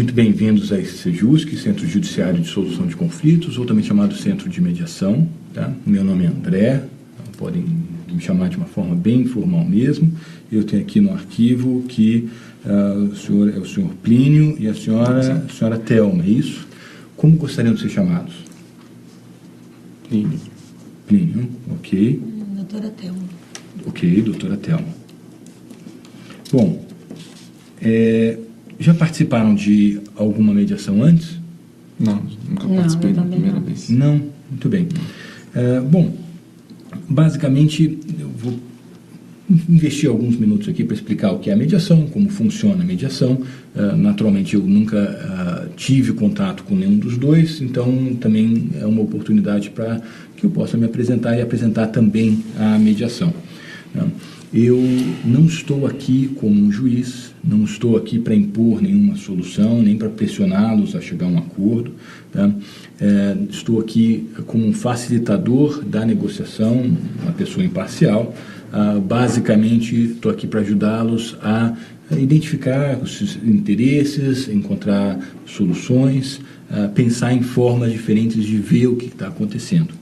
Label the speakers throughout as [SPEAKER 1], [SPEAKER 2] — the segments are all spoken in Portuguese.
[SPEAKER 1] Muito bem-vindos a esse SEJUSC, Centro Judiciário de Solução de Conflitos, ou também chamado Centro de Mediação. Tá? Meu nome é André, podem me chamar de uma forma bem informal mesmo. Eu tenho aqui no arquivo que o senhor é o senhor Plínio e a senhora Thelma, é isso? Como gostariam de ser chamados?
[SPEAKER 2] Plínio.
[SPEAKER 1] Plínio, ok.
[SPEAKER 3] Doutora Thelma.
[SPEAKER 1] Ok, doutora Thelma. Bom, já participaram de alguma mediação antes?
[SPEAKER 2] Não, nunca participei da primeira vez.
[SPEAKER 1] Não? Muito bem. Bom, basicamente, eu vou investir alguns minutos aqui para explicar o que é a mediação, como funciona a mediação. Naturalmente, eu nunca tive contato com nenhum dos dois, então também é uma oportunidade para que eu possa me apresentar e apresentar também a mediação. Eu não estou aqui como um juiz, não estou aqui para impor nenhuma solução, nem para pressioná-los a chegar a um acordo. Tá? Estou aqui como um facilitador da negociação, uma pessoa imparcial. Basicamente, estou aqui para ajudá-los a identificar os seus interesses, encontrar soluções, pensar em formas diferentes de ver o que está acontecendo.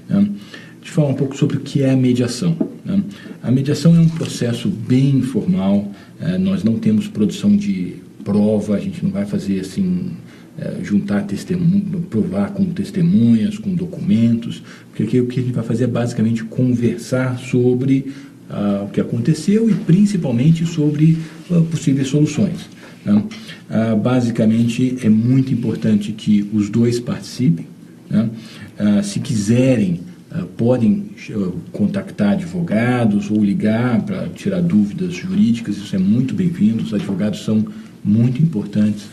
[SPEAKER 1] Deixa eu falar um pouco sobre o que é a mediação. A mediação é um processo bem informal, nós não temos produção de prova, a gente não vai fazer assim, juntar testemunhas, provar com testemunhas, com documentos, porque aqui o que a gente vai fazer é basicamente conversar sobre o que aconteceu e principalmente sobre possíveis soluções. Basicamente é muito importante que os dois participem. Se quiserem, podem contactar advogados ou ligar para tirar dúvidas jurídicas, isso é muito bem-vindo. Os advogados são muito importantes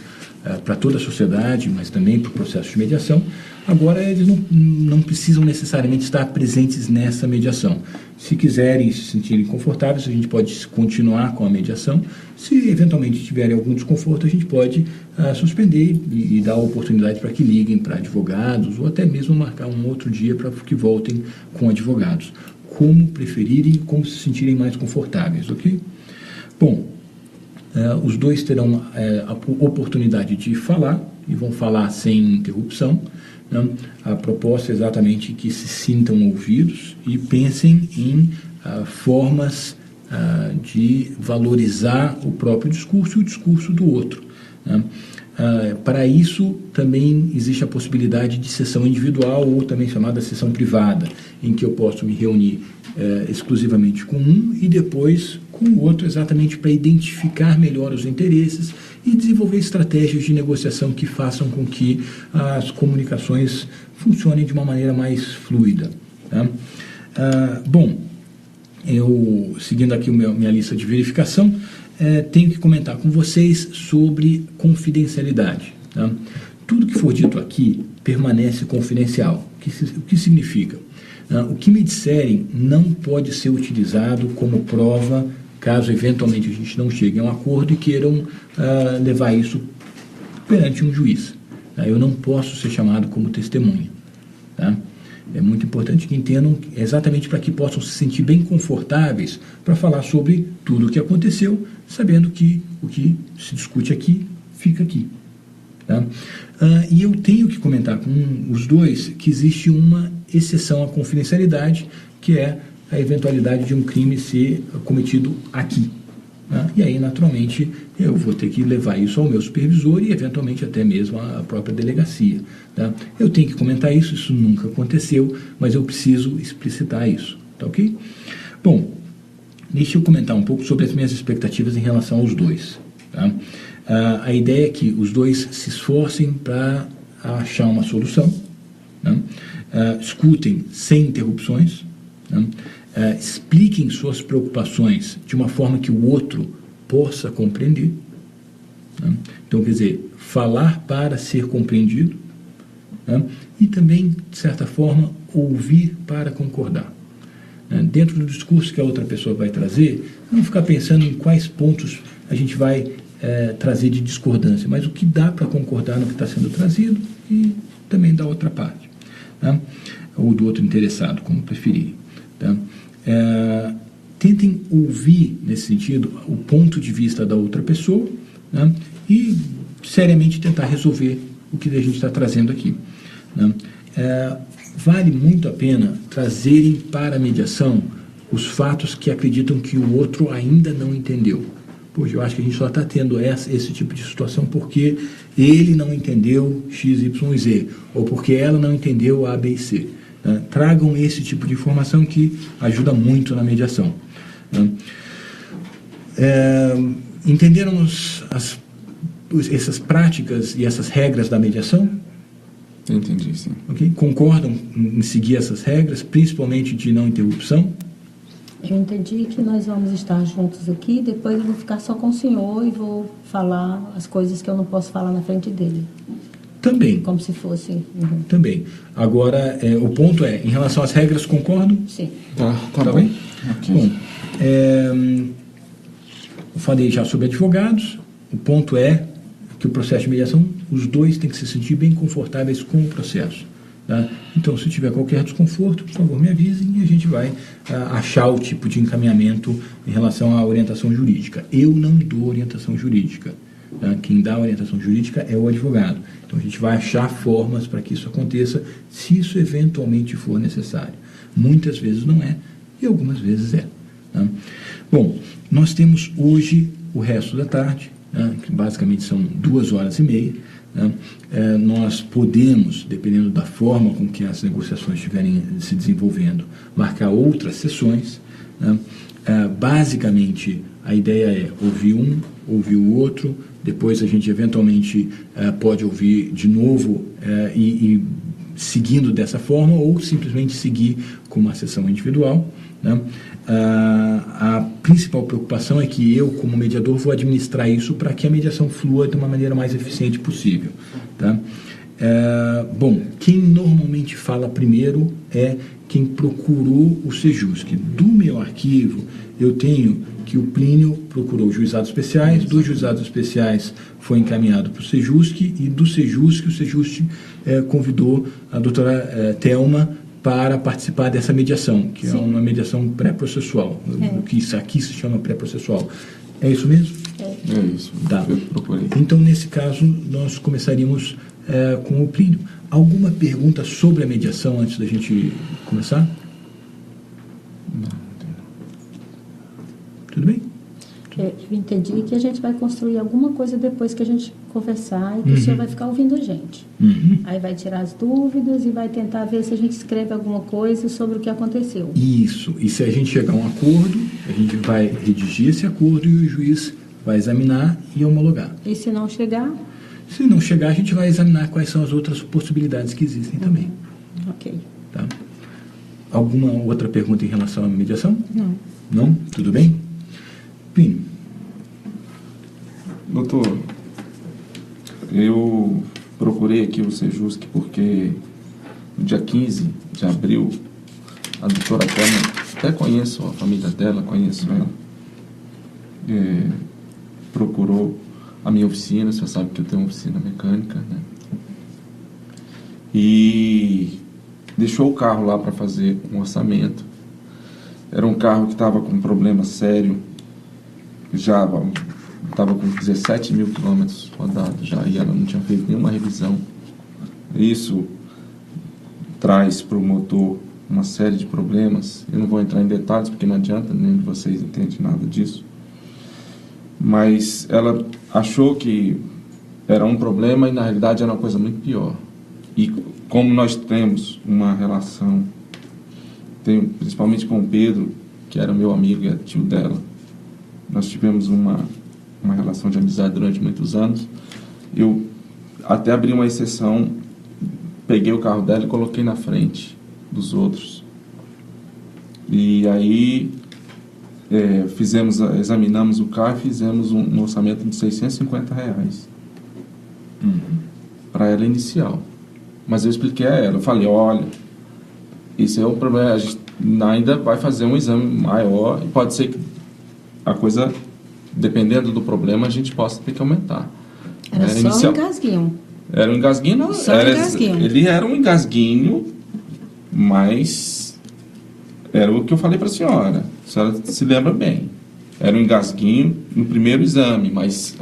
[SPEAKER 1] para toda a sociedade, mas também para o processo de mediação. Agora, eles não precisam necessariamente estar presentes nessa mediação. Se quiserem se sentirem confortáveis, a gente pode continuar com a mediação. Se eventualmente tiverem algum desconforto, a gente pode suspender e dar a oportunidade para que liguem para advogados ou até mesmo marcar um outro dia para que voltem com advogados. Como preferirem, como se sentirem mais confortáveis, ok? Bom, os dois terão a oportunidade de falar e vão falar sem interrupção. A proposta é exatamente que se sintam ouvidos e pensem em formas de valorizar o próprio discurso e o discurso do outro. Para isso, também existe a possibilidade de sessão individual ou também chamada sessão privada, em que eu posso me reunir exclusivamente com um e depois com o outro, exatamente para identificar melhor os interesses e desenvolver estratégias de negociação que façam com que as comunicações funcionem de uma maneira mais fluida. Tá? Bom, eu, seguindo aqui minha lista de verificação, tenho que comentar com vocês sobre confidencialidade. Tá? Tudo que for dito aqui permanece confidencial. O que significa? O que me disserem não pode ser utilizado como prova caso eventualmente a gente não chegue a um acordo e queiram levar isso perante um juiz. Tá? Eu não posso ser chamado como testemunha. Tá? É muito importante que entendam exatamente para que possam se sentir bem confortáveis para falar sobre tudo o que aconteceu, sabendo que o que se discute aqui, fica aqui. Tá? E eu tenho que comentar com os dois que existe uma exceção à confidencialidade, que é a eventualidade de um crime ser cometido aqui. Tá? E aí, naturalmente, eu vou ter que levar isso ao meu supervisor e, eventualmente, até mesmo à própria delegacia. Tá? Eu tenho que comentar isso, isso nunca aconteceu, mas eu preciso explicitar isso. Tá ok? Bom, deixa eu comentar um pouco sobre as minhas expectativas em relação aos dois. Tá? A ideia é que os dois se esforcem para achar uma solução, né? Escutem sem interrupções, né? Expliquem suas preocupações de uma forma que o outro possa compreender. Né? Então, quer dizer, falar para ser compreendido, né? E também, de certa forma, ouvir para concordar. Né? Dentro do discurso que a outra pessoa vai trazer, não ficar pensando em quais pontos a gente vai trazer de discordância, mas o que dá para concordar no que está sendo trazido e também da outra parte. Tá? Ou do outro interessado, como preferirem. Tá? Tentem ouvir, nesse sentido, o ponto de vista da outra pessoa, né? E seriamente tentar resolver o que a gente está trazendo aqui, né? Vale muito a pena trazerem para a mediação os fatos que acreditam que o outro ainda não entendeu. Poxa, eu acho que a gente só está tendo esse tipo de situação porque ele não entendeu X, Y, Z, ou porque ela não entendeu A, B e C. Né? Tragam esse tipo de informação que ajuda muito na mediação. Né? Entenderam essas práticas e essas regras da mediação?
[SPEAKER 2] Entendi, sim.
[SPEAKER 1] Okay? Concordam em seguir essas regras, principalmente de não interrupção?
[SPEAKER 3] Eu entendi que nós vamos estar juntos aqui, depois eu vou ficar só com o senhor e vou falar as coisas que eu não posso falar na frente dele.
[SPEAKER 1] Também.
[SPEAKER 3] Como se fosse...
[SPEAKER 1] Também. Agora, o ponto é, em relação às regras, concordam?
[SPEAKER 3] Sim.
[SPEAKER 2] Tá
[SPEAKER 1] bem?
[SPEAKER 2] Okay.
[SPEAKER 1] Bom, eu falei já sobre advogados. O ponto é que o processo de mediação, os dois têm que se sentir bem confortáveis com o processo. Tá? Então, se tiver qualquer desconforto, por favor, me avisem e a gente vai achar o tipo de encaminhamento em relação à orientação jurídica. Eu não dou orientação jurídica. Tá? Quem dá orientação jurídica é o advogado. Então, a gente vai achar formas para que isso aconteça, se isso eventualmente for necessário. Muitas vezes não é, e algumas vezes é. Tá? Bom, nós temos hoje o resto da tarde, né, que basicamente são 2h30. Né? Nós podemos, dependendo da forma com que as negociações estiverem se desenvolvendo, marcar outras sessões. Né? Basicamente, a ideia é ouvir um, ouvir o outro, depois a gente eventualmente pode ouvir de novo e seguindo dessa forma, ou simplesmente seguir com uma sessão individual. Né? A principal preocupação é que eu, como mediador, vou administrar isso para que a mediação flua de uma maneira mais eficiente possível. Tá? Bom, quem normalmente fala primeiro é quem procurou o Sejusc. Do meu arquivo, eu tenho que o Plínio procurou juizados especiais, dos juizados especiais foi encaminhado para o Sejusc, e do Sejusc, o Sejusc convidou a doutora Thelma para participar dessa mediação, que
[SPEAKER 3] Sim.
[SPEAKER 1] é uma mediação pré-processual, que isso aqui se chama pré-processual. É isso mesmo?
[SPEAKER 2] É isso,
[SPEAKER 1] Tá.
[SPEAKER 2] eu procurei.
[SPEAKER 1] Então, nesse caso, nós começaríamos com o Plínio. Alguma pergunta sobre a mediação antes da gente começar?
[SPEAKER 2] Não.
[SPEAKER 1] Tudo bem?
[SPEAKER 3] Eu entendi que a gente vai construir alguma coisa depois que a gente conversar e que o senhor vai ficar ouvindo a gente. Aí vai tirar as dúvidas e vai tentar ver se a gente escreve alguma coisa sobre o que aconteceu.
[SPEAKER 1] Isso. E se a gente chegar a um acordo, a gente vai redigir esse acordo e o juiz vai examinar e homologar.
[SPEAKER 3] E se não chegar?
[SPEAKER 1] Se não chegar, a gente vai examinar quais são as outras possibilidades que existem também.
[SPEAKER 3] Ok.
[SPEAKER 1] Tá? Alguma outra pergunta em relação à mediação?
[SPEAKER 3] Não.
[SPEAKER 1] Não? Tudo bem? Plínio.
[SPEAKER 2] Doutor, eu procurei aqui o Sejusc porque no dia 15 de abril a doutora Thelma, até conheço a família dela, conheço ela, procurou a minha oficina, você sabe que eu tenho uma oficina mecânica, né? E deixou o carro lá para fazer um orçamento. Era um carro que estava com um problema sério, já estava com 17 mil quilômetros rodados já, e ela não tinha feito nenhuma revisão. Isso traz para o motor uma série de problemas. Eu não vou entrar em detalhes porque não adianta, nem de vocês entendem nada disso. Mas ela achou que era um problema e na realidade era uma coisa muito pior. E como nós temos uma relação, principalmente com o Pedro, que era meu amigo e é tio dela, nós tivemos uma relação de amizade durante muitos anos. Eu até abri uma exceção, peguei o carro dela e coloquei na frente dos outros. E aí examinamos o carro e fizemos um orçamento de R$650 para ela inicial. Mas eu expliquei a ela, eu falei, olha, esse é o problema, a gente ainda vai fazer um exame maior e pode ser que a coisa, dependendo do problema, a gente possa ter que aumentar.
[SPEAKER 3] Era só um engasguinho.
[SPEAKER 2] Era um engasguinho? Não,
[SPEAKER 3] só um engasguinho.
[SPEAKER 2] Ele era um engasguinho, mas era o que eu falei para a senhora se lembra bem. Era um engasguinho no primeiro exame, mas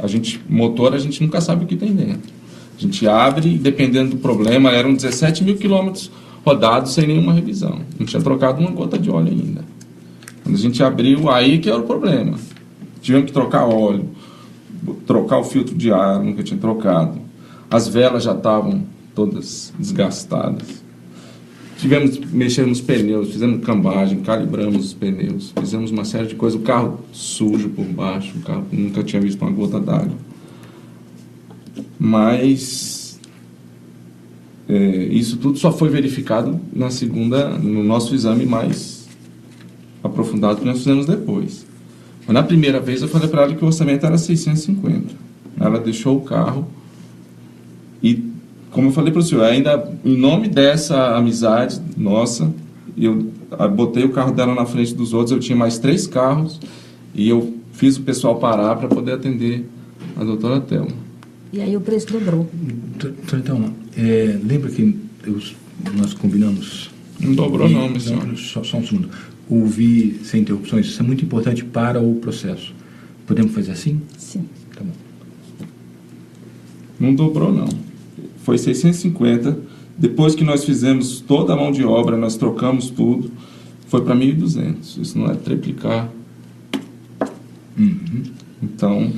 [SPEAKER 2] motor a gente nunca sabe o que tem dentro. A gente abre e, dependendo do problema, eram 17 mil quilômetros rodados sem nenhuma revisão. Não tinha trocado uma gota de óleo ainda. Quando a gente abriu, aí que era o problema. Tivemos que trocar óleo, trocar o filtro de ar, nunca tinha trocado. As velas já estavam todas desgastadas. Mexemos nos pneus, fizemos cambagem, calibramos os pneus, fizemos uma série de coisas. O carro sujo por baixo, o carro nunca tinha visto uma gota d'água. Mas isso tudo só foi verificado no nosso exame mais aprofundado que nós fizemos depois. Mas na primeira vez eu falei para ela que o orçamento era 650. Ela deixou o carro e, como eu falei para o senhor, ainda em nome dessa amizade nossa, eu botei o carro dela na frente dos outros. Eu tinha mais 3 carros e eu fiz o pessoal parar para poder atender a doutora Thelma.
[SPEAKER 3] E aí o preço dobrou.
[SPEAKER 1] Doutora Thelma, lembra que nós combinamos...
[SPEAKER 2] Não dobrou não, minha senhora.
[SPEAKER 1] Só um segundo. Ouvir sem interrupções, isso é muito importante para o processo. Podemos fazer assim?
[SPEAKER 3] Sim.
[SPEAKER 1] Tá bom.
[SPEAKER 2] Não dobrou não. Foi 650. Depois que nós fizemos toda a mão de obra, nós trocamos tudo, foi para 1.200. Isso não é triplicar.
[SPEAKER 1] Uhum.
[SPEAKER 2] Então...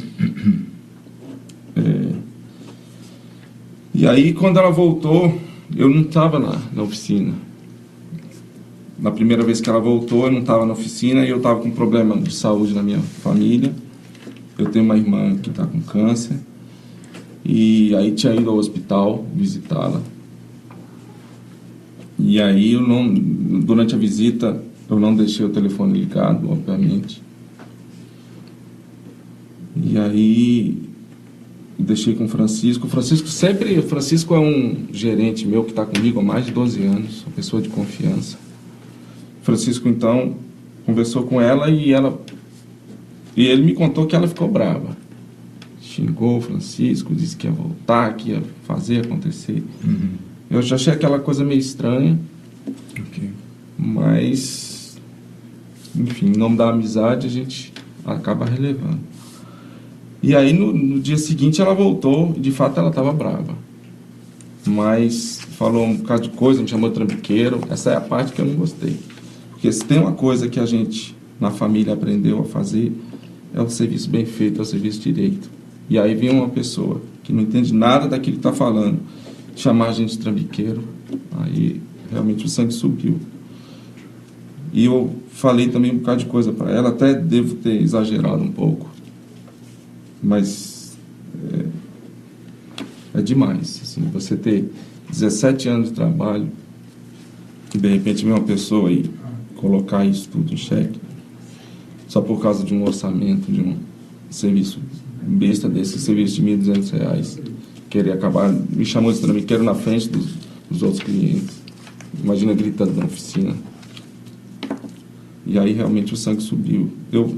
[SPEAKER 2] E aí, quando ela voltou, eu não estava na oficina. Na primeira vez que ela voltou, eu não estava na oficina e eu estava com problema de saúde na minha família. Eu tenho uma irmã que está com câncer. E aí tinha ido ao hospital visitá-la. E aí, durante a visita, eu não deixei o telefone ligado, obviamente. E aí... deixei com o Francisco. O Francisco é um gerente meu que está comigo há mais de 12 anos, uma pessoa de confiança. O Francisco, então, conversou com ela e ele me contou que ela ficou brava. Xingou o Francisco, disse que ia voltar, que ia fazer acontecer.
[SPEAKER 1] Uhum.
[SPEAKER 2] Eu já achei aquela coisa meio estranha.
[SPEAKER 1] Okay.
[SPEAKER 2] Mas, enfim, em nome da amizade, a gente acaba relevando. E aí, no dia seguinte, ela voltou e, de fato, ela estava brava. Mas falou um bocado de coisa, me chamou de trambiqueiro. Essa é a parte que eu não gostei. Porque se tem uma coisa que a gente, na família, aprendeu a fazer, é o serviço bem feito, é o serviço direito. E aí vem uma pessoa que não entende nada daquilo que está falando, chamar a gente de trambiqueiro, aí realmente o sangue subiu. E eu falei também um bocado de coisa para ela, até devo ter exagerado um pouco. Mas é demais, assim, você ter 17 anos de trabalho e de repente vem uma pessoa e colocar isso tudo em xeque só por causa de um orçamento, de um serviço besta desse, serviço de R$1.200, querer acabar, me chamou de trambiqueiro na frente dos outros clientes. Imagina gritando na oficina. E aí realmente o sangue subiu. Eu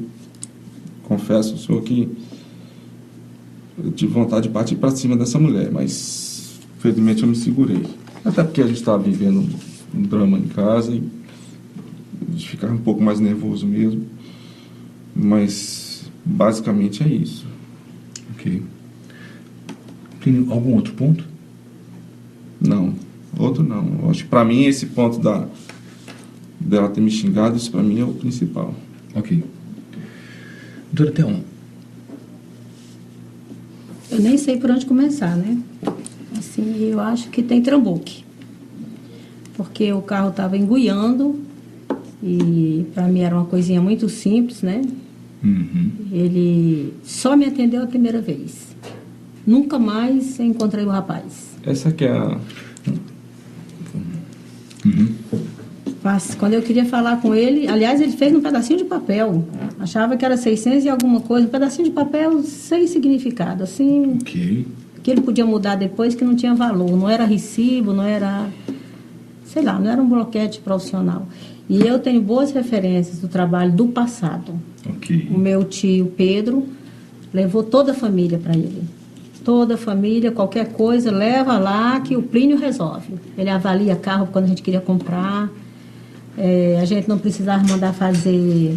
[SPEAKER 2] confesso ao senhor que eu tive vontade de partir para cima dessa mulher, mas felizmente eu me segurei. Até porque a gente estava vivendo um drama em casa e a gente ficava um pouco mais nervoso mesmo. Mas basicamente é isso.
[SPEAKER 1] Ok. Tem algum outro ponto?
[SPEAKER 2] Não, outro não. Eu acho que para mim esse ponto dela ter me xingado, isso para mim é o principal.
[SPEAKER 1] Ok. Doutora Thelma,
[SPEAKER 3] eu nem sei por onde começar, né? Assim, eu acho que tem trambuque. Porque o carro estava enguiando e para mim era uma coisinha muito simples, né?
[SPEAKER 1] uhum.
[SPEAKER 3] Ele só me atendeu a primeira vez. Nunca mais encontrei o rapaz.
[SPEAKER 2] Essa que é a...
[SPEAKER 1] Uhum.
[SPEAKER 3] Mas quando eu queria falar com ele, aliás, ele fez num pedacinho de papel. Achava que era 600 e alguma coisa, um pedacinho de papel sem significado, assim,
[SPEAKER 1] Ok.
[SPEAKER 3] que ele podia mudar depois, que não tinha valor. Não era recibo, não era, sei lá, não era um bloquete profissional. E eu tenho boas referências do trabalho do passado.
[SPEAKER 1] Ok.
[SPEAKER 3] O meu tio Pedro levou toda a família para ele. Toda a família, qualquer coisa, leva lá que o Plínio resolve. Ele avalia carro quando a gente queria comprar. A gente não precisava mandar fazer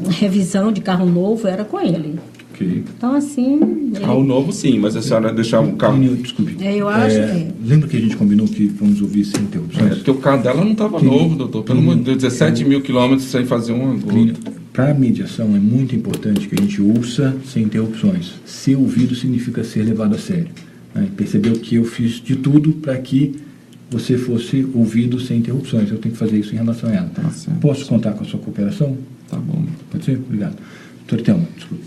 [SPEAKER 3] revisão de carro novo era com ele.
[SPEAKER 1] Ok.
[SPEAKER 3] Então, assim...
[SPEAKER 2] Carro novo, sim, mas a senhora deixava um carro...
[SPEAKER 1] Desculpe.
[SPEAKER 3] Eu acho
[SPEAKER 1] Lembra que a gente combinou que vamos ouvir sem interrupções?
[SPEAKER 2] Porque o carro dela não estava novo, doutor. Pelo amor de Deus, 17 mil quilômetros sem fazer uma gota.
[SPEAKER 1] Para a mediação é muito importante que a gente ouça sem interrupções. Ser ouvido significa ser levado a sério. Né? Percebeu que eu fiz de tudo para que você fosse ouvido sem interrupções. Eu tenho que fazer isso em relação a ela.
[SPEAKER 2] Tá certo.
[SPEAKER 1] Posso contar com a sua cooperação?
[SPEAKER 2] Tá bom.
[SPEAKER 1] Pode ser? Obrigado. Doutora Thelma, desculpe.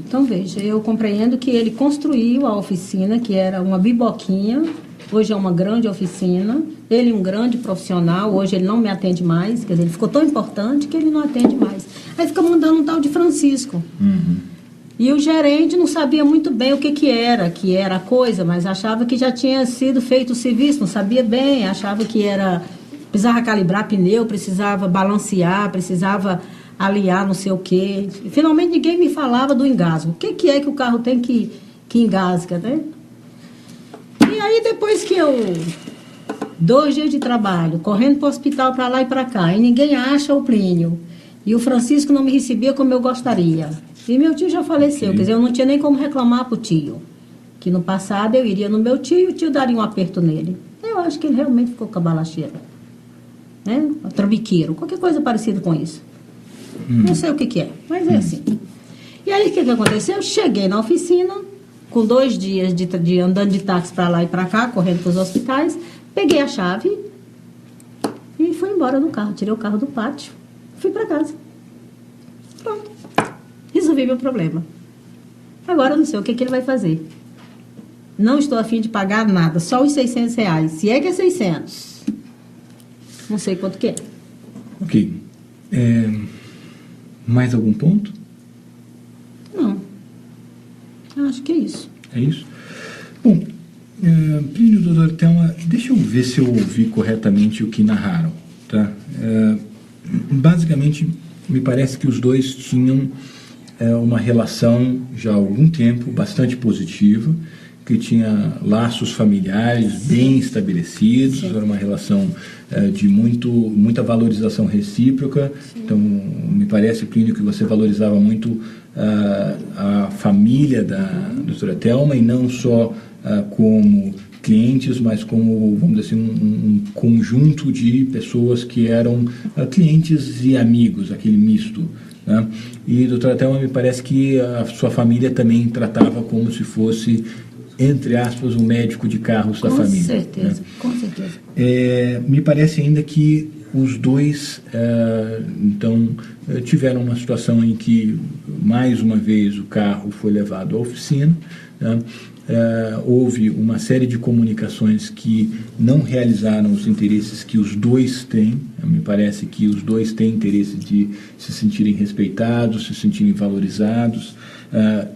[SPEAKER 3] Então veja, eu compreendo que ele construiu a oficina, que era uma biboquinha, hoje é uma grande oficina, ele é um grande profissional, hoje ele não me atende mais, quer dizer, ele ficou tão importante que ele não atende mais. Aí fica mandando um tal de Francisco. E o gerente não sabia muito bem o que era a coisa, mas achava que já tinha sido feito o serviço, não sabia bem, achava que precisava calibrar pneu, precisava balancear, precisava aliar não sei o quê. Finalmente ninguém me falava do engasgo. O que é que o carro tem que engasga, né? E aí depois que 2 dias de trabalho, correndo para o hospital para lá e para cá, e ninguém acha o Plínio, e o Francisco não me recebia como eu gostaria. E meu tio já faleceu, quer dizer, eu não tinha nem como reclamar para o tio. Que no passado eu iria no meu tio e o tio daria um aperto nele. Eu acho que ele realmente ficou cabalacheiro. Né? Trambiqueiro, qualquer coisa parecida com isso. Não sei o que é, mas é assim. E aí, o que aconteceu? Eu cheguei na oficina, com 2 dias de andando de táxi para lá e para cá, correndo para os hospitais, peguei a chave e fui embora no carro. Tirei o carro do pátio, fui para casa. Pronto. Resolvi meu problema. Agora eu não sei o que ele vai fazer. Não estou a fim de pagar nada, só os R$600. Se é que é 600. Não sei quanto que é.
[SPEAKER 1] Ok. Mais algum ponto?
[SPEAKER 3] Não. Acho que é isso.
[SPEAKER 1] É isso? Bom, Plínio, doutora Thelma, deixa eu ver se eu ouvi corretamente o que narraram. Tá? Basicamente, me parece que os dois tinham uma relação já há algum tempo bastante positiva, que tinha laços familiares bem estabelecidos, era uma relação de muita valorização recíproca. Então, me parece, Plínio, que você valorizava muito a família da doutora Thelma, e não só como clientes, mas como, vamos dizer assim, um conjunto de pessoas que eram clientes e amigos, aquele misto. Né? E, doutora Thelma, me parece que a sua família também tratava como se fosse, entre aspas, um médico de carros da família.
[SPEAKER 3] Certeza,
[SPEAKER 1] né?
[SPEAKER 3] Com certeza.
[SPEAKER 1] Me parece ainda que os dois, então, tiveram uma situação em que, mais uma vez, o carro foi levado à oficina, né? Houve uma série de comunicações que não realizaram os interesses que os dois têm. Me parece que os dois têm interesse de se sentirem respeitados, se sentirem valorizados,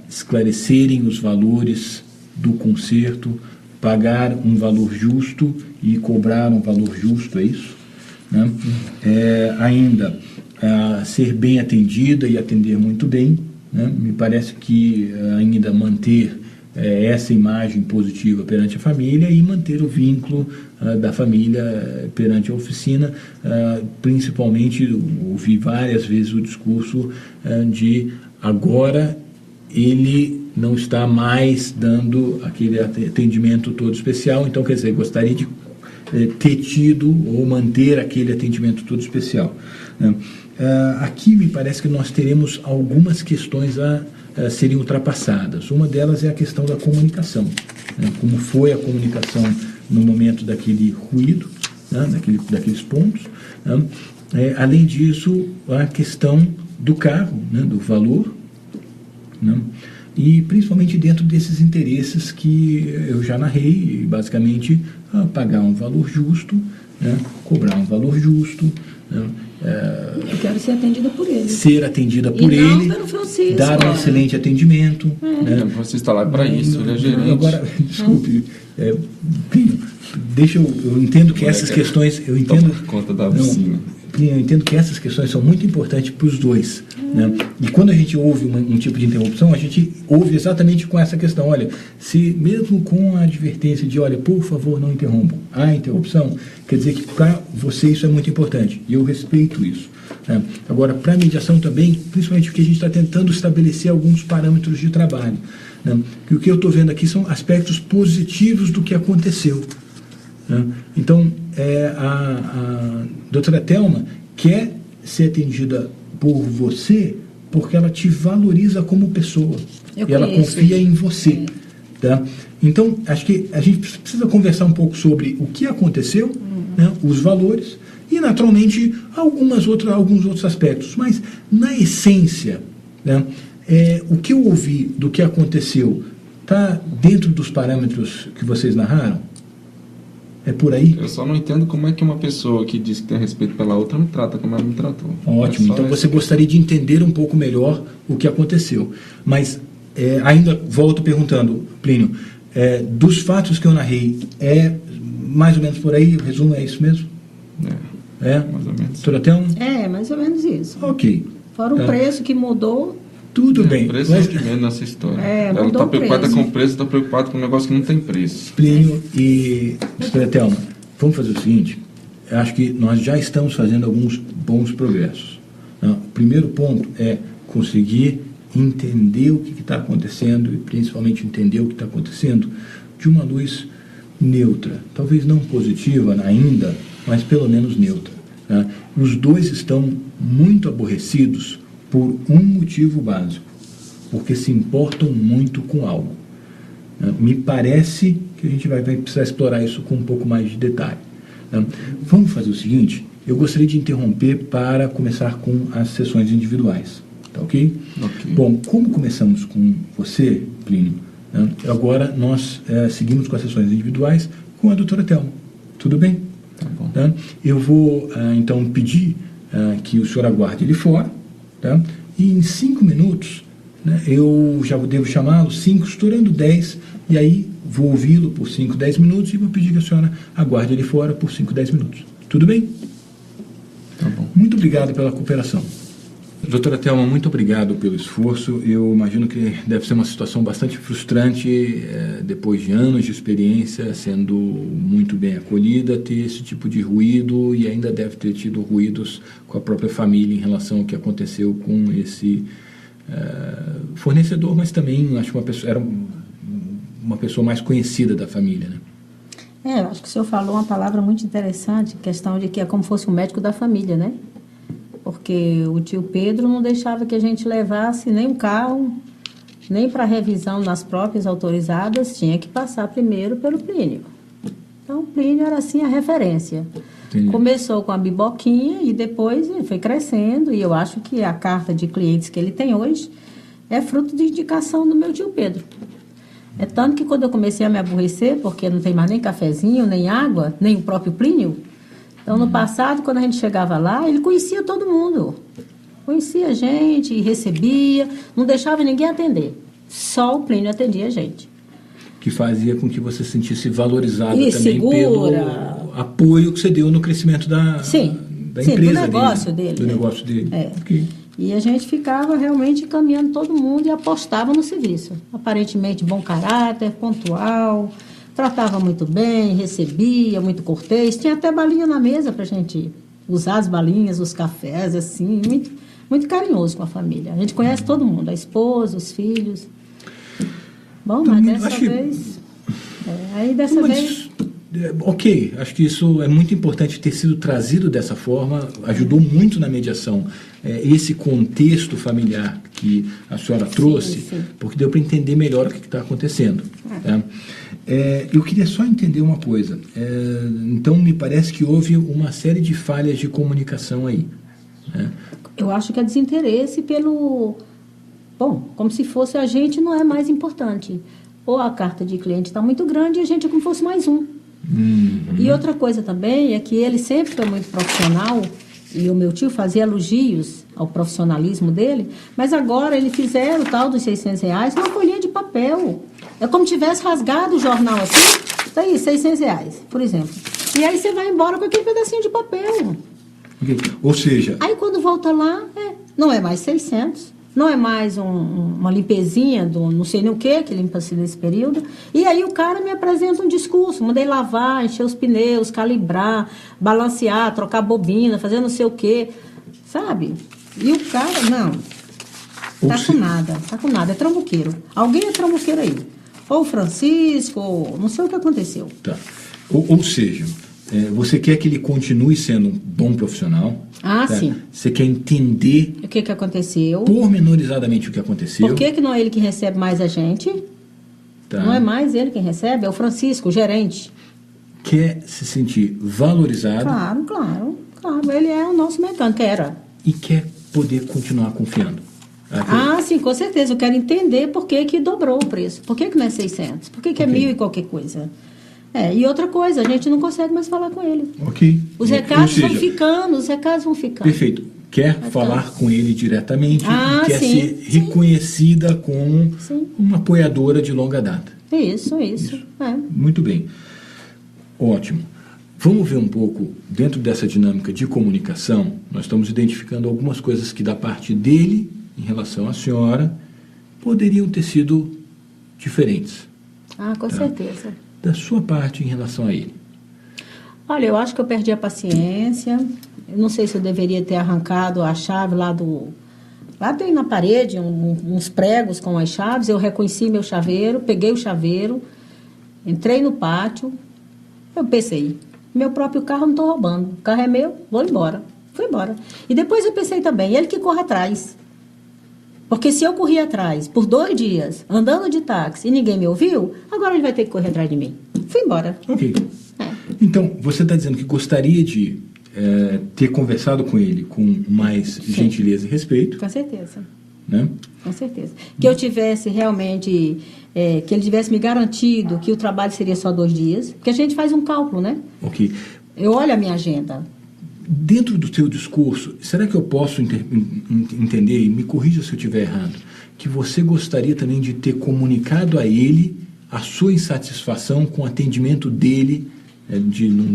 [SPEAKER 1] esclarecerem os valores do conserto, pagar um valor justo e cobrar um valor justo, é isso? Né? Ainda ser bem atendida e atender muito bem, né? Me parece que ainda manter essa imagem positiva perante a família e manter o vínculo da família perante a oficina, principalmente ouvi várias vezes o discurso de agora ele não está mais dando aquele atendimento todo especial, então, quer dizer, gostaria de ter tido ou manter aquele atendimento todo especial. Aqui me parece que nós teremos algumas questões a serem ultrapassadas. Uma delas é a questão da comunicação, né? Como foi a comunicação no momento daquele ruído, né? daqueles pontos. Né? Além disso, a questão do carro, né? Do valor, né? E principalmente dentro desses interesses que eu já narrei, basicamente pagar um valor justo, né? Cobrar um valor justo, né?
[SPEAKER 3] Eu quero ser atendida por ele.
[SPEAKER 1] Ser atendida por ele,
[SPEAKER 3] não pelo Francisco,
[SPEAKER 1] dar um excelente atendimento. Né?
[SPEAKER 2] Você está lá para isso, ele é gerente.
[SPEAKER 1] Agora, desculpe, Plínio, deixa eu entendo que essas questões, eu entendo...
[SPEAKER 2] Toma conta da oficina.
[SPEAKER 1] eu entendo que essas questões são muito importantes para os dois. Né? E quando a gente ouve um tipo de interrupção, a gente ouve exatamente com essa questão. Olha, se mesmo com a advertência de, olha, por favor, não interrompam, há interrupção, quer dizer que para você isso é muito importante. E eu respeito isso. Né? Agora, para a mediação também, principalmente porque a gente está tentando estabelecer alguns parâmetros de trabalho. Né? E o que eu estou vendo aqui são aspectos positivos do que aconteceu. Né? Então, a doutora Thelma quer ser atendida por você porque ela te valoriza como pessoa. E ela confia em você. Tá? Então, acho que a gente precisa conversar um pouco sobre o que aconteceu, né, os valores e, naturalmente, alguns outros aspectos. Mas, na essência, né, o que eu ouvi do que aconteceu está dentro dos parâmetros que vocês narraram? É por aí?
[SPEAKER 2] Eu só não entendo como é que uma pessoa que diz que tem respeito pela outra me trata como ela me tratou.
[SPEAKER 1] Ótimo, então você gostaria de entender um pouco melhor o que aconteceu. Mas ainda volto perguntando, Plínio, dos fatos que eu narrei, é mais ou menos por aí? O resumo é isso mesmo?
[SPEAKER 2] Mais ou menos.
[SPEAKER 1] Doutora Thelma?
[SPEAKER 3] Mais ou menos isso.
[SPEAKER 1] Ok.
[SPEAKER 3] Fora o preço que mudou.
[SPEAKER 1] Tudo bem.
[SPEAKER 2] O preço é o que menos nessa história. Ela está preocupada com o preço, está preocupada com um negócio que não tem preço.
[SPEAKER 1] Plínio e doutora Thelma, vamos fazer o seguinte, eu acho que nós já estamos fazendo alguns bons progressos. O primeiro ponto é conseguir entender o que está acontecendo e principalmente entender o que está acontecendo de uma luz neutra, talvez não positiva ainda, mas pelo menos neutra. Né? Os dois estão muito aborrecidos por um motivo básico, porque se importam muito com algo. Me parece que a gente vai precisar explorar isso com um pouco mais de detalhe. Vamos fazer o seguinte, eu gostaria de interromper para começar com as sessões individuais, tá ok?
[SPEAKER 2] Ok.
[SPEAKER 1] Bom, como começamos com você, Plínio, agora nós seguimos com as sessões individuais com a doutora Thelma, tudo bem?
[SPEAKER 2] Tá bom.
[SPEAKER 1] Eu vou, então, pedir que o senhor aguarde ele fora, tá? E em 5 minutos, né, eu já devo chamá-lo, 5, estourando 10, e aí vou ouvi-lo por 5, 10 minutos e vou pedir que a senhora aguarde ele fora por 5, 10 minutos. Tudo bem?
[SPEAKER 2] Tá bom.
[SPEAKER 1] Muito obrigado pela cooperação. Doutora Thelma, muito obrigado pelo esforço. Eu imagino que deve ser uma situação bastante frustrante, depois de anos de experiência, sendo muito bem acolhida, ter esse tipo de ruído e ainda deve ter tido ruídos com a própria família em relação ao que aconteceu com esse fornecedor, mas também acho que era uma pessoa mais conhecida da família, né?
[SPEAKER 3] Eu acho que o senhor falou uma palavra muito interessante, questão de que é como fosse um médico da família, né? Porque o tio Pedro não deixava que a gente levasse nem um carro, nem para revisão nas próprias autorizadas, tinha que passar primeiro pelo Plínio. Então, o Plínio era assim a referência.
[SPEAKER 1] Entendi.
[SPEAKER 3] Começou com a biboquinha e depois ele foi crescendo, e eu acho que a carta de clientes que ele tem hoje é fruto de indicação do meu tio Pedro. É tanto que quando eu comecei a me aborrecer, porque não tem mais nem cafezinho, nem água, nem o próprio Plínio. Então, no passado, quando a gente chegava lá, ele conhecia todo mundo. Conhecia a gente, recebia, não deixava ninguém atender. Só o Plínio atendia a gente.
[SPEAKER 1] Que fazia com que você se sentisse valorizada também
[SPEAKER 3] segura.
[SPEAKER 1] Pelo apoio que você deu no crescimento da empresa
[SPEAKER 3] do negócio dele.
[SPEAKER 1] Do negócio dele.
[SPEAKER 3] Okay. E a gente ficava realmente encaminhando todo mundo e apostava no serviço. Aparentemente bom caráter, pontual, tratava muito bem, recebia, muito cortês. Tinha até balinha na mesa para a gente usar as balinhas, os cafés, assim, muito, muito carinhoso com a família. A gente conhece todo mundo, a esposa, os filhos. Bom, mas dessa vez... dessa vez...
[SPEAKER 1] Ok, acho que isso é muito importante ter sido trazido dessa forma, ajudou muito na mediação. Esse contexto familiar que a senhora trouxe, sim. Porque deu para entender melhor o que está acontecendo. Tá? Eu queria só entender uma coisa. Então, me parece que houve uma série de falhas de comunicação aí. Né?
[SPEAKER 3] Eu acho que é desinteresse pelo... Bom, como se fosse a gente não é mais importante. Ou a carta de cliente está muito grande e a gente é como se fosse mais um.
[SPEAKER 1] Uhum.
[SPEAKER 3] E outra coisa também é que ele sempre foi muito profissional e o meu tio fazia elogios ao profissionalismo dele, mas agora ele fizeram o tal dos R$600 numa folhinha de papel. É como se tivesse rasgado o jornal assim, tá aí, R$600, por exemplo. E aí você vai embora com aquele pedacinho de papel.
[SPEAKER 1] Okay. Ou seja...
[SPEAKER 3] Aí quando volta lá, não é mais 600, não é mais uma limpezinha do não sei nem o que limpa-se nesse período. E aí o cara me apresenta um discurso, mandei lavar, encher os pneus, calibrar, balancear, trocar bobina, fazer não sei o que, sabe? E o cara, não, tá com nada, é trambuqueiro. Alguém é trambuqueiro aí. Ou o Francisco, ou não sei o que aconteceu.
[SPEAKER 1] Tá. Ou seja, você quer que ele continue sendo um bom profissional.
[SPEAKER 3] Ah,
[SPEAKER 1] tá?
[SPEAKER 3] sim.
[SPEAKER 1] Você quer entender
[SPEAKER 3] O que aconteceu.
[SPEAKER 1] Pormenorizadamente o que aconteceu.
[SPEAKER 3] Por que não é ele que recebe mais a gente?
[SPEAKER 1] Tá.
[SPEAKER 3] Não é mais ele quem recebe, é o Francisco, o gerente.
[SPEAKER 1] Quer se sentir valorizado.
[SPEAKER 3] Claro. Ele é o nosso mecânico, era.
[SPEAKER 1] E quer poder continuar confiando.
[SPEAKER 3] Ah, sim, com certeza. Eu quero entender por que dobrou o preço. Por que não é 600? Por que é 1.000 e qualquer coisa? E outra coisa, a gente não consegue mais falar com ele.
[SPEAKER 1] Ok.
[SPEAKER 3] Os recados vão ficando,
[SPEAKER 1] Perfeito. Quer falar com ele diretamente e quer
[SPEAKER 3] sim,
[SPEAKER 1] ser reconhecida como uma apoiadora de longa data.
[SPEAKER 3] Isso.
[SPEAKER 1] Muito bem. Ótimo. Vamos ver um pouco, dentro dessa dinâmica de comunicação, nós estamos identificando algumas coisas que da parte dele, em relação à senhora, poderiam ter sido diferentes.
[SPEAKER 3] Ah, com certeza.
[SPEAKER 1] Da sua parte em relação a ele.
[SPEAKER 3] Olha, eu acho que eu perdi a paciência. Eu não sei se eu deveria ter arrancado a chave lá tem na parede, uns pregos com as chaves. Eu reconheci meu chaveiro, peguei o chaveiro, entrei no pátio. Eu pensei, meu próprio carro não estou roubando. O carro é meu, vou embora. Fui embora. E depois eu pensei também, ele que corre atrás. Porque se eu corri atrás por 2 dias, andando de táxi, e ninguém me ouviu, agora ele vai ter que correr atrás de mim. Fui embora.
[SPEAKER 1] Ok. Então, você está dizendo que gostaria de ter conversado com ele com mais gentileza e respeito.
[SPEAKER 3] Com certeza.
[SPEAKER 1] Né?
[SPEAKER 3] Com certeza. Que eu tivesse realmente, que ele tivesse me garantido que o trabalho seria só 2 dias, porque a gente faz um cálculo, né?
[SPEAKER 1] Ok.
[SPEAKER 3] Eu olho a minha agenda.
[SPEAKER 1] Dentro do seu discurso, será que eu posso entender, e me corrija se eu estiver errado, que você gostaria também de ter comunicado a ele a sua insatisfação com o atendimento dele,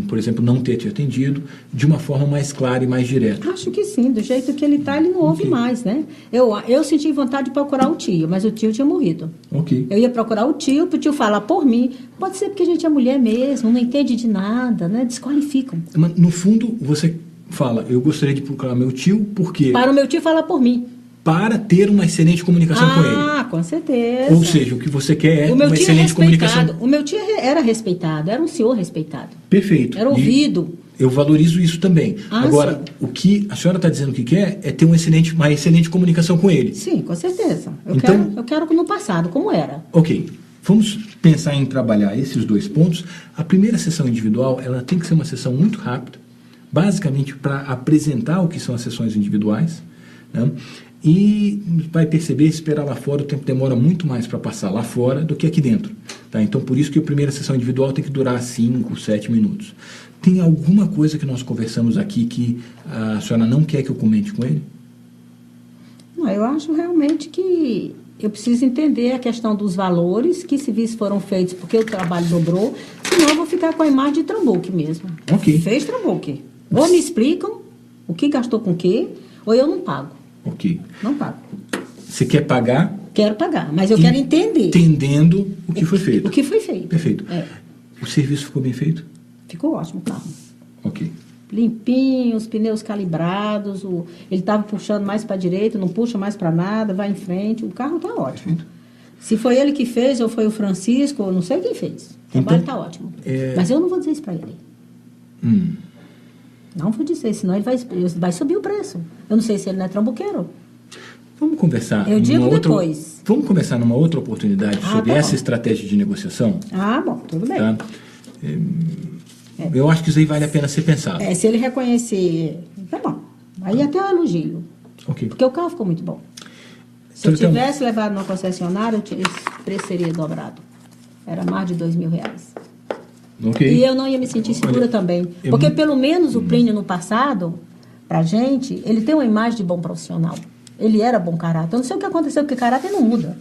[SPEAKER 1] por exemplo, não ter te atendido, de uma forma mais clara e mais direta?
[SPEAKER 3] Acho que sim, do jeito que ele está, ele não ouve mais, né? Eu senti vontade de procurar o tio, mas o tio tinha morrido.
[SPEAKER 1] Ok.
[SPEAKER 3] Eu ia procurar o tio, para o tio falar por mim. Pode ser porque a gente é mulher mesmo, não entende de nada, né? Desqualificam.
[SPEAKER 1] Mas, no fundo, você fala, eu gostaria de procurar meu tio, porque...
[SPEAKER 3] Para o meu tio falar por mim.
[SPEAKER 1] Para ter uma excelente comunicação com ele.
[SPEAKER 3] Ah, com certeza.
[SPEAKER 1] Ou seja, o que você quer é
[SPEAKER 3] uma
[SPEAKER 1] excelente comunicação.
[SPEAKER 3] O meu tio era respeitado, era um senhor respeitado.
[SPEAKER 1] Perfeito.
[SPEAKER 3] Era ouvido.
[SPEAKER 1] Eu valorizo isso também. Agora,
[SPEAKER 3] sim.
[SPEAKER 1] o que a senhora está dizendo que quer é ter uma excelente comunicação com ele.
[SPEAKER 3] Sim, com certeza. Eu quero no passado, como era.
[SPEAKER 1] Ok. Vamos pensar em trabalhar esses 2 pontos. A primeira sessão individual, ela tem que ser uma sessão muito rápida, basicamente para apresentar o que são as sessões individuais, né? E vai perceber, esperar lá fora, o tempo demora muito mais para passar lá fora do que aqui dentro. Tá? Então, por isso que a primeira sessão individual tem que durar 5, 7 minutos. Tem alguma coisa que nós conversamos aqui que a senhora não quer que eu comente com ele?
[SPEAKER 3] Não, eu acho realmente que eu preciso entender a questão dos valores, que serviços foram feitos porque o trabalho dobrou, senão eu vou ficar com a imagem de trambuque mesmo.
[SPEAKER 1] Ok.
[SPEAKER 3] Fez trambuque. Ou me explicam o que gastou com o quê, ou eu não pago.
[SPEAKER 1] Ok.
[SPEAKER 3] Não pago.
[SPEAKER 1] Você quer pagar?
[SPEAKER 3] Quero pagar, mas eu quero entender.
[SPEAKER 1] Entendendo o que foi feito.
[SPEAKER 3] O que foi feito.
[SPEAKER 1] Perfeito. O serviço ficou bem feito?
[SPEAKER 3] Ficou ótimo o carro.
[SPEAKER 1] Ok.
[SPEAKER 3] Limpinho, os pneus calibrados, ele estava puxando mais para a direita, não puxa mais para nada, vai em frente, o carro está ótimo.
[SPEAKER 1] Perfeito.
[SPEAKER 3] Se foi ele que fez ou foi o Francisco, eu não sei quem fez. O trabalho está ótimo. Mas eu não vou dizer isso para ele. Não vou dizer, senão ele vai subir o preço. Eu não sei se ele não é trambuqueiro.
[SPEAKER 1] Vamos conversar.
[SPEAKER 3] Eu digo depois.
[SPEAKER 1] Vamos conversar numa outra oportunidade sobre essa estratégia de negociação?
[SPEAKER 3] Ah, bom, tudo bem.
[SPEAKER 1] Tá? Eu acho que isso aí vale a pena ser pensado.
[SPEAKER 3] Se ele reconhecer, tá bom. Aí até eu elogio.
[SPEAKER 1] Ok.
[SPEAKER 3] Porque o carro ficou muito bom. Se eu tivesse levado numa concessionária, esse preço seria dobrado. Era mais de R$2.000.
[SPEAKER 1] Okay.
[SPEAKER 3] E eu não ia me sentir segura também. Porque pelo menos o Plínio no passado, pra gente, ele tem uma imagem de bom profissional. Ele era bom caráter. Eu não sei o que aconteceu, porque caráter não muda.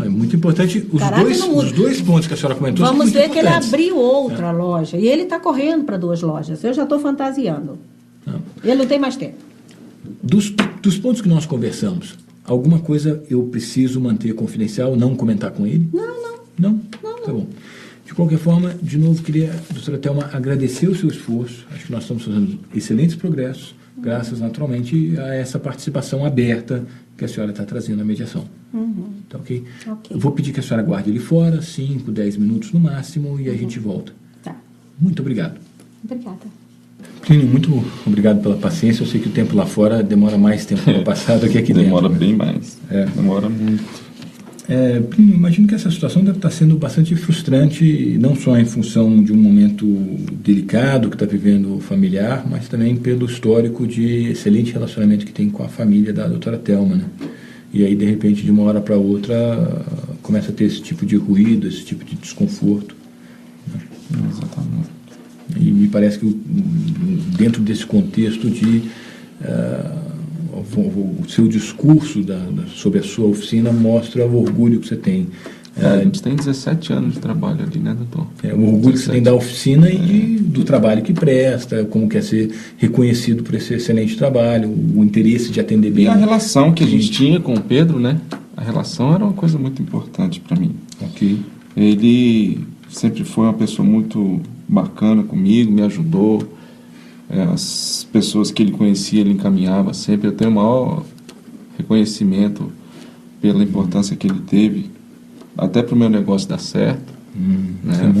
[SPEAKER 1] É muito importante os dois pontos que a senhora comentou.
[SPEAKER 3] Vamos ver que ele abriu outra loja. E ele está correndo para 2 lojas. Eu já estou fantasiando. Ele não tem mais tempo.
[SPEAKER 1] Dos pontos que nós conversamos, alguma coisa eu preciso manter confidencial, não comentar com ele? Não? Tá bom. De qualquer forma, de novo, queria, doutora Thelma, agradecer o seu esforço. Acho que nós estamos fazendo excelentes progressos, graças, naturalmente, a essa participação aberta que a senhora está trazendo na mediação. Tá ok? Eu vou pedir que a senhora guarde ele fora, 5, 10 minutos no máximo, e a gente volta.
[SPEAKER 3] Tá.
[SPEAKER 1] Muito obrigado.
[SPEAKER 3] Obrigada.
[SPEAKER 1] Plínio, muito obrigado pela paciência. Eu sei que o tempo lá fora demora mais tempo para passar do que aqui dentro.
[SPEAKER 2] Demora bem mais. Demora muito.
[SPEAKER 1] Plínio, imagino que essa situação deve estar sendo bastante frustrante, não só em função de um momento delicado que está vivendo o familiar, mas também pelo histórico de excelente relacionamento que tem com a família da doutora Thelma, né? E aí, de repente, de uma hora para outra, começa a ter esse tipo de ruído, esse tipo de desconforto. Né?
[SPEAKER 2] Exatamente.
[SPEAKER 1] E me parece que dentro desse contexto de o seu discurso sobre a sua oficina mostra o orgulho que você tem.
[SPEAKER 2] A gente tem 17 anos de trabalho ali, né, doutor?
[SPEAKER 1] O orgulho que você tem da oficina e do trabalho que presta, como quer ser reconhecido por esse excelente trabalho, o interesse de atender bem.
[SPEAKER 2] E a relação que a gente tinha com o Pedro, né? A relação era uma coisa muito importante para mim.
[SPEAKER 1] Ok.
[SPEAKER 2] Ele sempre foi uma pessoa muito bacana comigo, me ajudou. As pessoas que ele conhecia, ele encaminhava sempre. Eu tenho o maior reconhecimento pela importância que ele teve, até para o meu negócio dar certo. Né?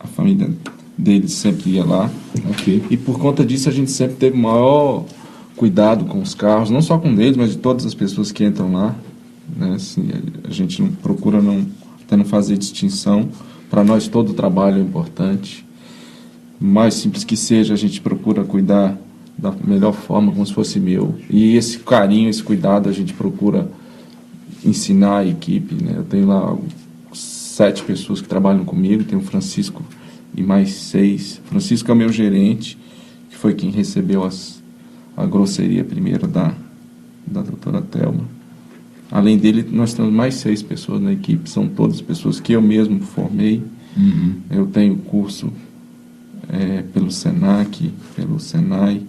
[SPEAKER 2] A família dele sempre ia lá.
[SPEAKER 1] Okay.
[SPEAKER 2] E por conta disso a gente sempre teve o maior cuidado com os carros, não só com eles, mas de todas as pessoas que entram lá. Né? Assim, a gente não procura até não fazer distinção. Para nós todo o trabalho é importante. Mais simples que seja, a gente procura cuidar da melhor forma, como se fosse meu. E esse carinho, esse cuidado, a gente procura ensinar a equipe. Né? Eu tenho lá 7 pessoas que trabalham comigo, tenho o Francisco e mais 6. Francisco é o meu gerente, que foi quem recebeu a grosseria primeiro da doutora Thelma. Além dele, nós temos mais 6 pessoas na equipe, são todas pessoas que eu mesmo formei. Eu tenho curso pelo Senac, pelo Senai.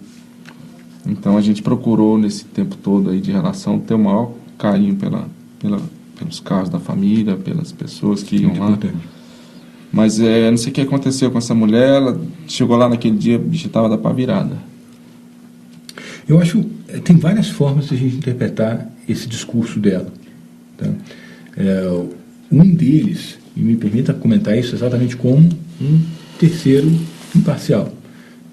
[SPEAKER 2] Então a gente procurou nesse tempo todo aí de relação ter o maior carinho pelos carros da família, pelas pessoas que iam lá. Mas não sei o que aconteceu com essa mulher, ela chegou lá naquele dia, a bicha estava da pá virada.
[SPEAKER 1] Eu acho que tem várias formas de a gente interpretar esse discurso dela. Tá? Um deles, e me permita comentar isso exatamente como um terceiro imparcial,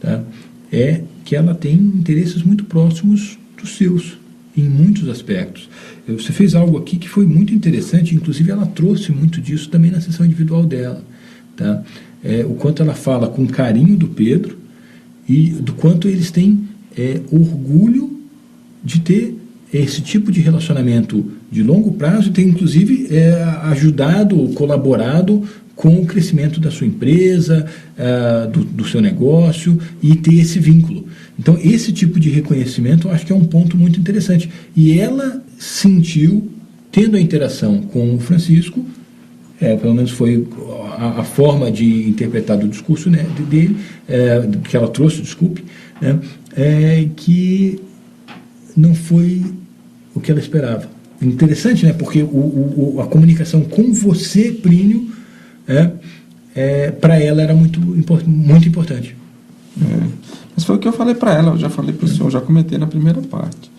[SPEAKER 1] tá? É que ela tem interesses muito próximos dos seus, em muitos aspectos. Você fez algo aqui que foi muito interessante, inclusive ela trouxe muito disso também na sessão individual dela. Tá? O quanto ela fala com carinho do Pedro e do quanto eles têm orgulho de ter esse tipo de relacionamento de longo prazo e ter, inclusive, ajudado, colaborado com o crescimento da sua empresa, do seu negócio e ter esse vínculo. Então, esse tipo de reconhecimento eu acho que é um ponto muito interessante. E ela sentiu, tendo a interação com o Francisco, pelo menos foi a forma de interpretar do discurso, né, dele, que ela trouxe, desculpe, né, que não foi o que ela esperava. Interessante, né, porque a comunicação com você, Plínio, para ela era muito importante.
[SPEAKER 2] Mas foi o que eu falei para ela, eu já falei para o senhor, já comentei na primeira parte.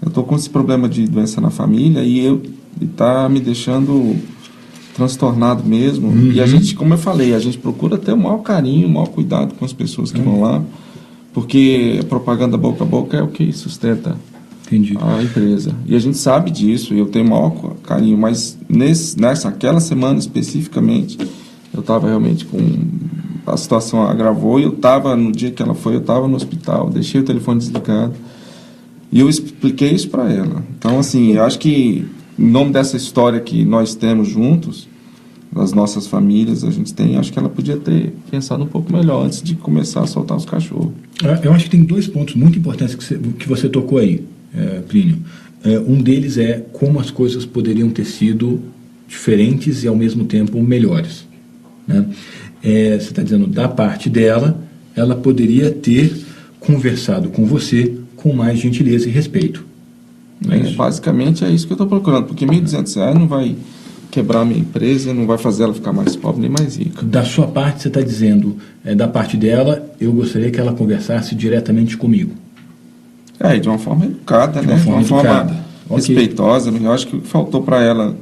[SPEAKER 2] Eu estou com esse problema de doença na família e está me deixando transtornado mesmo. E a gente, como eu falei, a gente procura ter o maior carinho, o maior cuidado com as pessoas que vão lá, porque a propaganda boca a boca é o que sustenta a empresa. E a gente sabe disso, e eu tenho o maior carinho, mas aquela semana especificamente, eu estava realmente com... A situação agravou e no dia que ela foi, eu estava no hospital, deixei o telefone desligado e eu expliquei isso para ela. Então, assim, eu acho que em nome dessa história que nós temos juntos, das nossas famílias, acho que ela podia ter pensado um pouco melhor antes de começar a soltar os cachorros.
[SPEAKER 1] Eu acho que tem 2 pontos muito importantes que você tocou aí, Plínio. Um deles é como as coisas poderiam ter sido diferentes e ao mesmo tempo melhores, né? Você está dizendo, da parte dela, ela poderia ter conversado com você com mais gentileza e respeito. Não é isso?
[SPEAKER 2] Basicamente é isso que eu estou procurando, porque R$1.200 não vai quebrar a minha empresa, não vai fazer ela ficar mais pobre nem mais rica.
[SPEAKER 1] Da sua parte, você está dizendo, da parte dela, eu gostaria que ela conversasse diretamente comigo.
[SPEAKER 2] De uma forma educada,
[SPEAKER 1] De uma forma
[SPEAKER 2] respeitosa. Eu acho que o que faltou para ela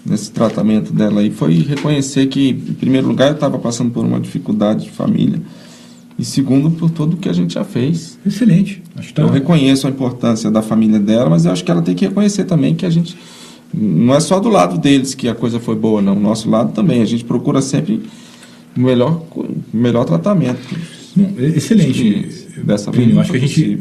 [SPEAKER 2] nesse tratamento dela aí foi reconhecer que, em primeiro lugar, eu estava passando por uma dificuldade de família, e segundo, por tudo que a gente já fez.
[SPEAKER 1] Excelente.
[SPEAKER 2] Eu reconheço a importância da família dela, mas eu acho que ela tem que reconhecer também que a gente... Não é só do lado deles que a coisa foi boa, não. O nosso lado também. A gente procura sempre o melhor tratamento.
[SPEAKER 1] Excelente.
[SPEAKER 2] Dessa
[SPEAKER 1] Plínio, acho que a gente...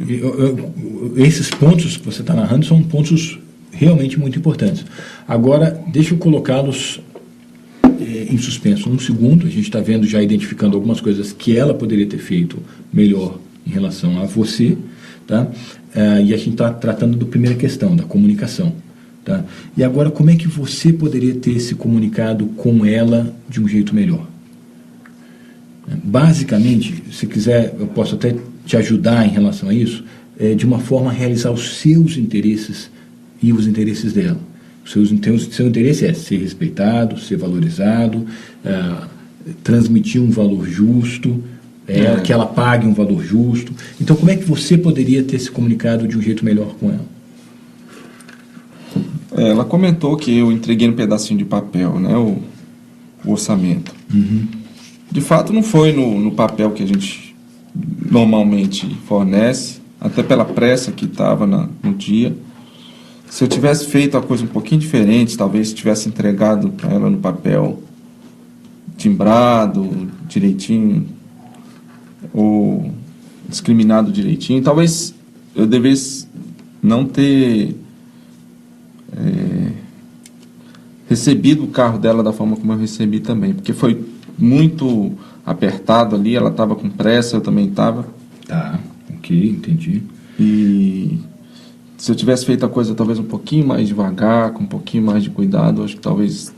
[SPEAKER 1] esses pontos que você está narrando são pontos realmente muito importantes. Agora, deixa eu colocá-los em suspenso um segundo. A gente está vendo, já identificando algumas coisas que ela poderia ter feito melhor em relação a você, tá? E a gente está tratando da primeira questão, da comunicação, tá? E agora, como é que você poderia ter se comunicado com ela de um jeito melhor? Basicamente, se quiser, eu posso até te ajudar em relação a isso, de uma forma a realizar os seus interesses e os interesses dela. Seu interesse é ser respeitado, ser valorizado, transmitir um valor justo, que ela pague um valor justo. Então, como é que você poderia ter se comunicado de um jeito melhor com ela?
[SPEAKER 2] Ela comentou que eu entreguei um pedacinho de papel, né, o orçamento.
[SPEAKER 1] Uhum.
[SPEAKER 2] De fato, não foi no papel que a gente normalmente fornece, até pela pressa que estava no dia. Se eu tivesse feito a coisa um pouquinho diferente, talvez tivesse entregado para ela no papel timbrado direitinho, ou discriminado direitinho, talvez eu devesse não ter recebido o carro dela da forma como eu recebi também, porque foi muito apertado ali, ela estava com pressa, eu também estava.
[SPEAKER 1] Tá, ok, entendi.
[SPEAKER 2] E se eu tivesse feito a coisa talvez um pouquinho mais devagar, com um pouquinho mais de cuidado, acho que talvez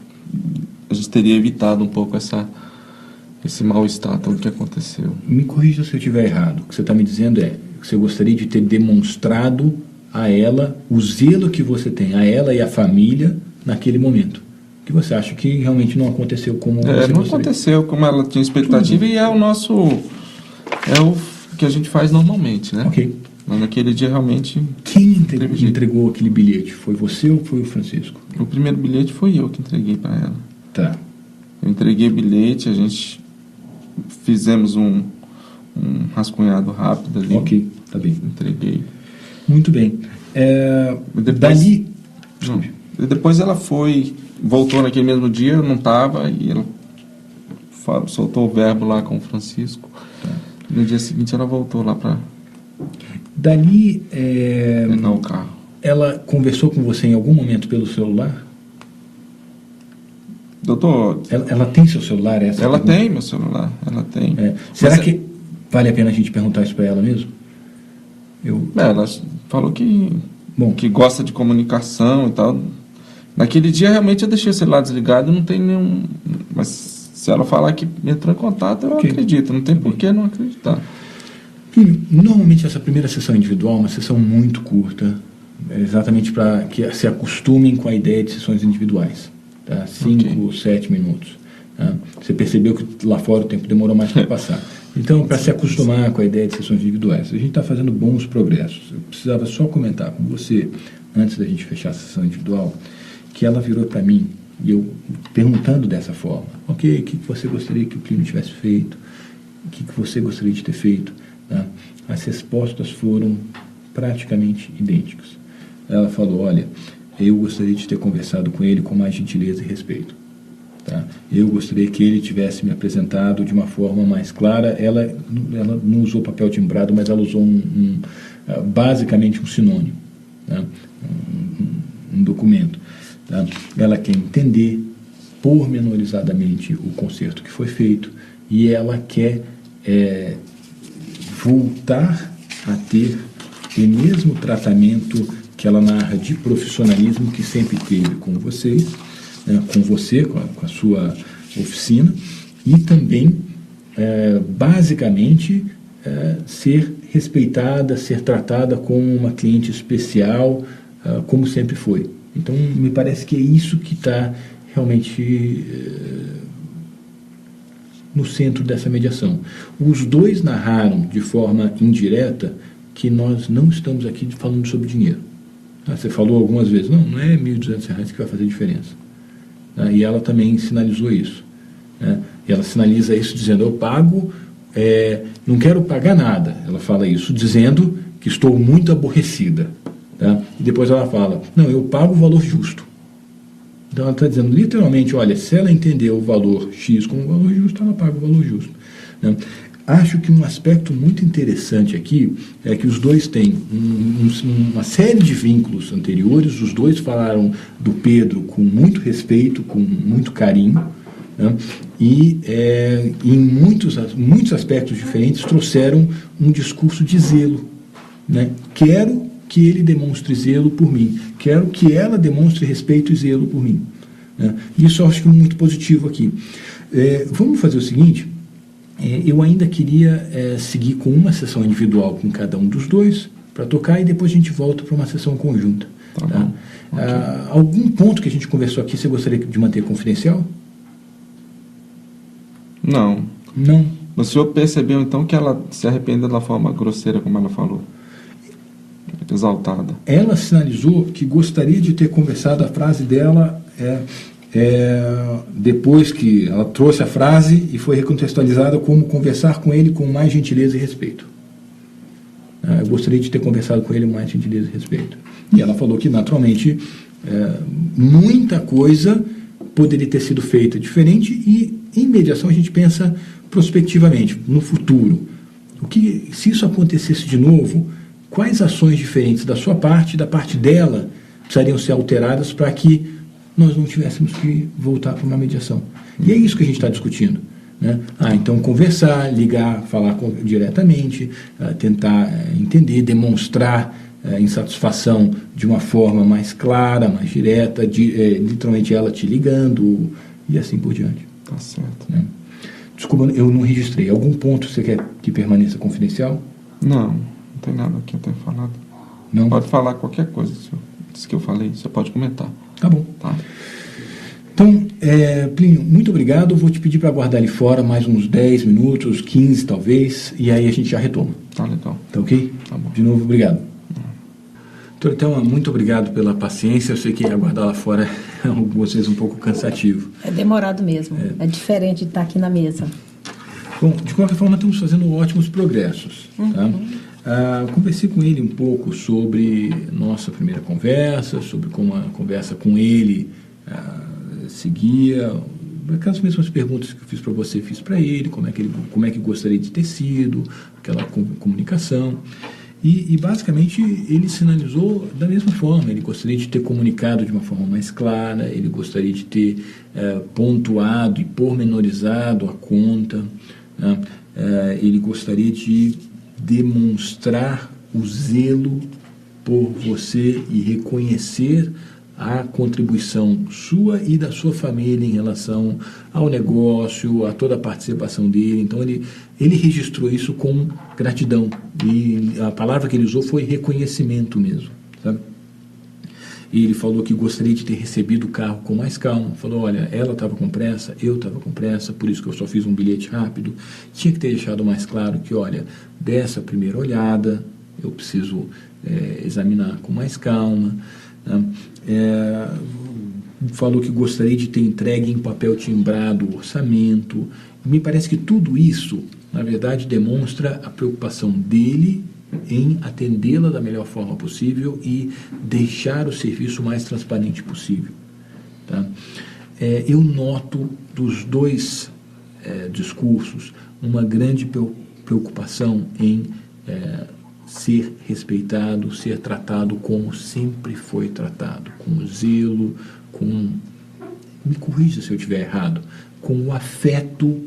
[SPEAKER 2] a gente teria evitado um pouco esse mal-estar, tudo que aconteceu.
[SPEAKER 1] Me corrija se eu estiver errado. O que você está me dizendo é que você gostaria de ter demonstrado a ela o zelo que você tem, a ela e a família, naquele momento. Que você acha que realmente não aconteceu como você gostaria.
[SPEAKER 2] Não aconteceu como ela tinha expectativa. Tudo. E é o que a gente faz normalmente, né?
[SPEAKER 1] Ok.
[SPEAKER 2] Mas naquele dia realmente...
[SPEAKER 1] Quem entregou aquele bilhete? Foi você ou foi o Francisco?
[SPEAKER 2] O primeiro bilhete foi eu que entreguei para ela.
[SPEAKER 1] Tá.
[SPEAKER 2] Eu entreguei o bilhete, a gente fizemos um rascunhado rápido ali.
[SPEAKER 1] Ok, tá bem.
[SPEAKER 2] Entreguei.
[SPEAKER 1] Muito bem.
[SPEAKER 2] Depois ela voltou naquele mesmo dia, eu não estava, e ela soltou o verbo lá com o Francisco.
[SPEAKER 1] Tá.
[SPEAKER 2] No dia seguinte ela voltou lá para...
[SPEAKER 1] Dali,
[SPEAKER 2] o carro.
[SPEAKER 1] Ela conversou com você em algum momento pelo celular?
[SPEAKER 2] Doutor...
[SPEAKER 1] Ela tem seu celular?
[SPEAKER 2] Ela tem meu celular, ela tem.
[SPEAKER 1] Será que vale a pena a gente perguntar isso para ela mesmo?
[SPEAKER 2] Ela falou que gosta de comunicação e tal. Naquele dia, realmente, eu deixei o celular desligado, não tem nenhum... Mas se ela falar que entrou em contato, eu acredito. Não tem por que não acreditar.
[SPEAKER 1] Normalmente, essa primeira sessão individual é uma sessão muito curta, exatamente para que se acostumem com a ideia de sessões individuais. Tá? 5, 7 minutos. Tá? Você percebeu que lá fora o tempo demorou mais para passar. Então, para se acostumar com a ideia de sessões individuais, a gente está fazendo bons progressos. Eu precisava só comentar com você, antes da gente fechar a sessão individual, que ela virou para mim, e eu perguntando dessa forma, ok, o que você gostaria que o Plínio tivesse feito? O que você gostaria de ter feito? Tá? As respostas foram praticamente idênticas. Ela falou, olha, eu gostaria de ter conversado com ele com mais gentileza e respeito. Tá? Eu gostaria que ele tivesse me apresentado de uma forma mais clara. Ela não usou papel timbrado, mas ela usou basicamente um sinônimo, tá? um documento. Tá? Ela quer entender pormenorizadamente o conserto que foi feito e ela quer voltar a ter o mesmo tratamento que ela narra de profissionalismo que sempre teve com vocês, com você, com a sua oficina, e também, basicamente, ser respeitada, ser tratada como uma cliente especial, como sempre foi. Então, me parece que é isso que está realmente no centro dessa mediação. Os dois narraram de forma indireta que nós não estamos aqui falando sobre dinheiro. Você falou algumas vezes, não é R$1.200 que vai fazer diferença. E ela também sinalizou isso. E ela sinaliza isso dizendo, eu pago, não quero pagar nada. Ela fala isso dizendo que estou muito aborrecida. Tá? E depois ela fala, não, eu pago o valor justo. Então ela está dizendo literalmente, olha, se ela entender o valor X como valor justo, ela paga o valor justo. Né? Acho que um aspecto muito interessante aqui é que os dois têm uma série de vínculos anteriores, os dois falaram do Pedro com muito respeito, com muito carinho, né? E em muitos aspectos diferentes trouxeram um discurso de zelo. Né? Quero que ele demonstre zelo por mim, quero que ela demonstre respeito e zelo por mim. Né? Isso eu acho que é muito positivo aqui. Vamos fazer o seguinte, eu ainda queria seguir com uma sessão individual com cada um dos dois, para tocar, e depois a gente volta para uma sessão conjunta. Tá? Okay. Algum ponto que a gente conversou aqui você gostaria de manter confidencial?
[SPEAKER 2] Não.
[SPEAKER 1] Não?
[SPEAKER 2] O senhor percebeu então que ela se arrependeu da forma grosseira como ela falou? Exaltada. Ela
[SPEAKER 1] sinalizou que gostaria de ter conversado, a frase dela depois que ela trouxe a frase e foi recontextualizada como conversar com ele com mais gentileza e respeito. Eu gostaria de ter conversado com ele com mais gentileza e respeito. E ela falou que, naturalmente, muita coisa poderia ter sido feita diferente, e em mediação a gente pensa prospectivamente, no futuro. Se isso acontecesse de novo, quais ações diferentes da sua parte e da parte dela precisariam ser alteradas para que nós não tivéssemos que voltar para uma mediação? E é isso que a gente está discutindo. Né? Então conversar, ligar, falar diretamente, tentar entender, demonstrar insatisfação de uma forma mais clara, mais direta, literalmente ela te ligando e assim por diante.
[SPEAKER 2] Tá certo.
[SPEAKER 1] Né? Desculpa, eu não registrei. Algum ponto você quer que permaneça confidencial?
[SPEAKER 2] Não tem nada aqui a ter falado.
[SPEAKER 1] Não?
[SPEAKER 2] Pode falar qualquer coisa, senhor. Isso que eu falei, você pode comentar.
[SPEAKER 1] Tá bom.
[SPEAKER 2] Tá.
[SPEAKER 1] Então, Plínio, muito obrigado. Vou te pedir para aguardar ali fora mais uns 10 minutos, 15 talvez, e aí a gente já retoma.
[SPEAKER 2] Tá legal.
[SPEAKER 1] Tá ok?
[SPEAKER 2] Tá bom.
[SPEAKER 1] De novo, obrigado. Doutor, então, muito obrigado pela paciência. Eu sei que aguardar lá fora é algumas vezes um pouco cansativo.
[SPEAKER 3] É demorado mesmo. É diferente de estar aqui na mesa.
[SPEAKER 1] Bom, de qualquer forma, estamos fazendo ótimos progressos. Tá? Conversei com ele um pouco sobre nossa primeira conversa, sobre como a conversa com ele seguia, aquelas mesmas perguntas que eu fiz para você, fiz para ele, como é que gostaria de ter sido, aquela comunicação. E basicamente ele sinalizou da mesma forma, ele gostaria de ter comunicado de uma forma mais clara, ele gostaria de ter pontuado e pormenorizado a conta, né? Ele gostaria de demonstrar o zelo por você e reconhecer a contribuição sua e da sua família em relação ao negócio, a toda a participação dele. Então ele registrou isso com gratidão, e a palavra que ele usou foi reconhecimento mesmo, sabe? E ele falou que gostaria de ter recebido o carro com mais calma. Falou, olha, ela estava com pressa, eu estava com pressa, por isso que eu só fiz um bilhete rápido. Tinha que ter deixado mais claro que, olha, dessa primeira olhada eu preciso examinar com mais calma. Né? Falou que gostaria de ter entregue em papel timbrado o orçamento. Me parece que tudo isso, na verdade, demonstra a preocupação dele em atendê-la da melhor forma possível e deixar o serviço o mais transparente possível. Tá? Eu noto dos dois discursos uma grande preocupação em ser respeitado, ser tratado como sempre foi tratado, com zelo, me corrija se eu estiver errado, com o afeto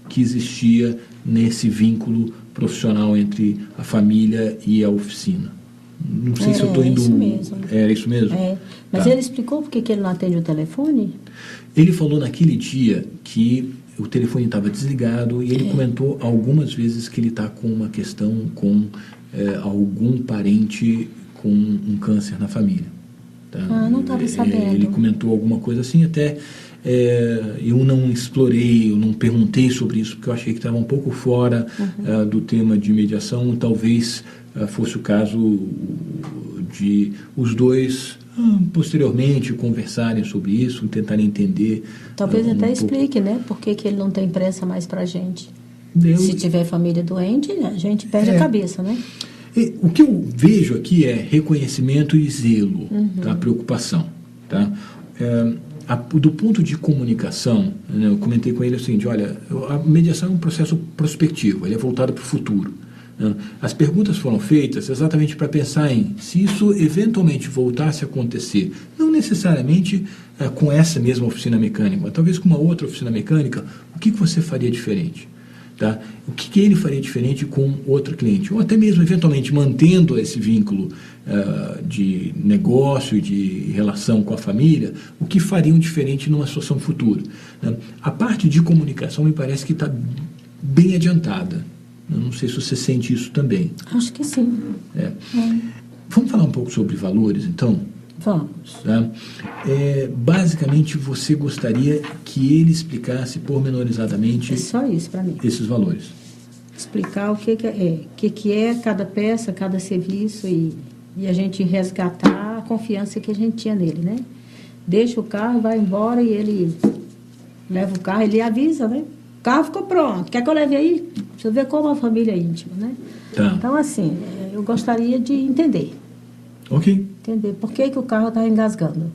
[SPEAKER 1] que existia nesse vínculo profissional entre a família e a oficina. Não sei se eu estou indo...
[SPEAKER 3] Isso mesmo.
[SPEAKER 1] Era isso mesmo?
[SPEAKER 3] Mas
[SPEAKER 1] tá.
[SPEAKER 3] Ele explicou por que ele não atende o telefone?
[SPEAKER 1] Ele falou naquele dia que o telefone estava desligado e ele comentou algumas vezes que ele está com uma questão com algum parente com um câncer na família. Tá?
[SPEAKER 3] Não estava sabendo.
[SPEAKER 1] Ele comentou alguma coisa assim, até eu não explorei, eu não perguntei sobre isso, porque eu achei que estava um pouco fora do tema de mediação. Talvez fosse o caso de os dois posteriormente conversarem sobre isso, tentarem entender.
[SPEAKER 3] Talvez até explique, né? Por que ele não tem pressa mais para a gente. Se tiver família doente, a gente perde a cabeça, né?
[SPEAKER 1] O que eu vejo aqui é reconhecimento e zelo, tá? Preocupação. Tá? Do ponto de comunicação, né, eu comentei com ele o seguinte: olha, a mediação é um processo prospectivo, ele é voltado para o futuro. Né? As perguntas foram feitas exatamente para pensar em se isso eventualmente voltasse a acontecer, não necessariamente com essa mesma oficina mecânica, mas talvez com uma outra oficina mecânica, o que você faria diferente? Tá? O que ele faria diferente com outro cliente? Ou até mesmo, eventualmente, mantendo esse vínculo de negócio e de relação com a família, o que fariam diferente numa situação futura? Né? A parte de comunicação me parece que está bem adiantada. Eu não sei se você sente isso também.
[SPEAKER 3] Acho que sim.
[SPEAKER 1] Vamos falar um pouco sobre valores, então?
[SPEAKER 3] Vamos.
[SPEAKER 1] Tá? Basicamente, você gostaria que ele explicasse pormenorizadamente...
[SPEAKER 3] É só isso para mim.
[SPEAKER 1] Esses valores.
[SPEAKER 3] Explicar o que é cada peça, cada serviço e a gente resgatar a confiança que a gente tinha nele, né? Deixa o carro, vai embora e ele leva o carro, ele avisa, né? O carro ficou pronto, quer que eu leve aí? Você vê como a família é íntima, né?
[SPEAKER 1] Tá.
[SPEAKER 3] Então, assim, eu gostaria de entender.
[SPEAKER 1] Ok.
[SPEAKER 3] Entender por que o carro está engasgando.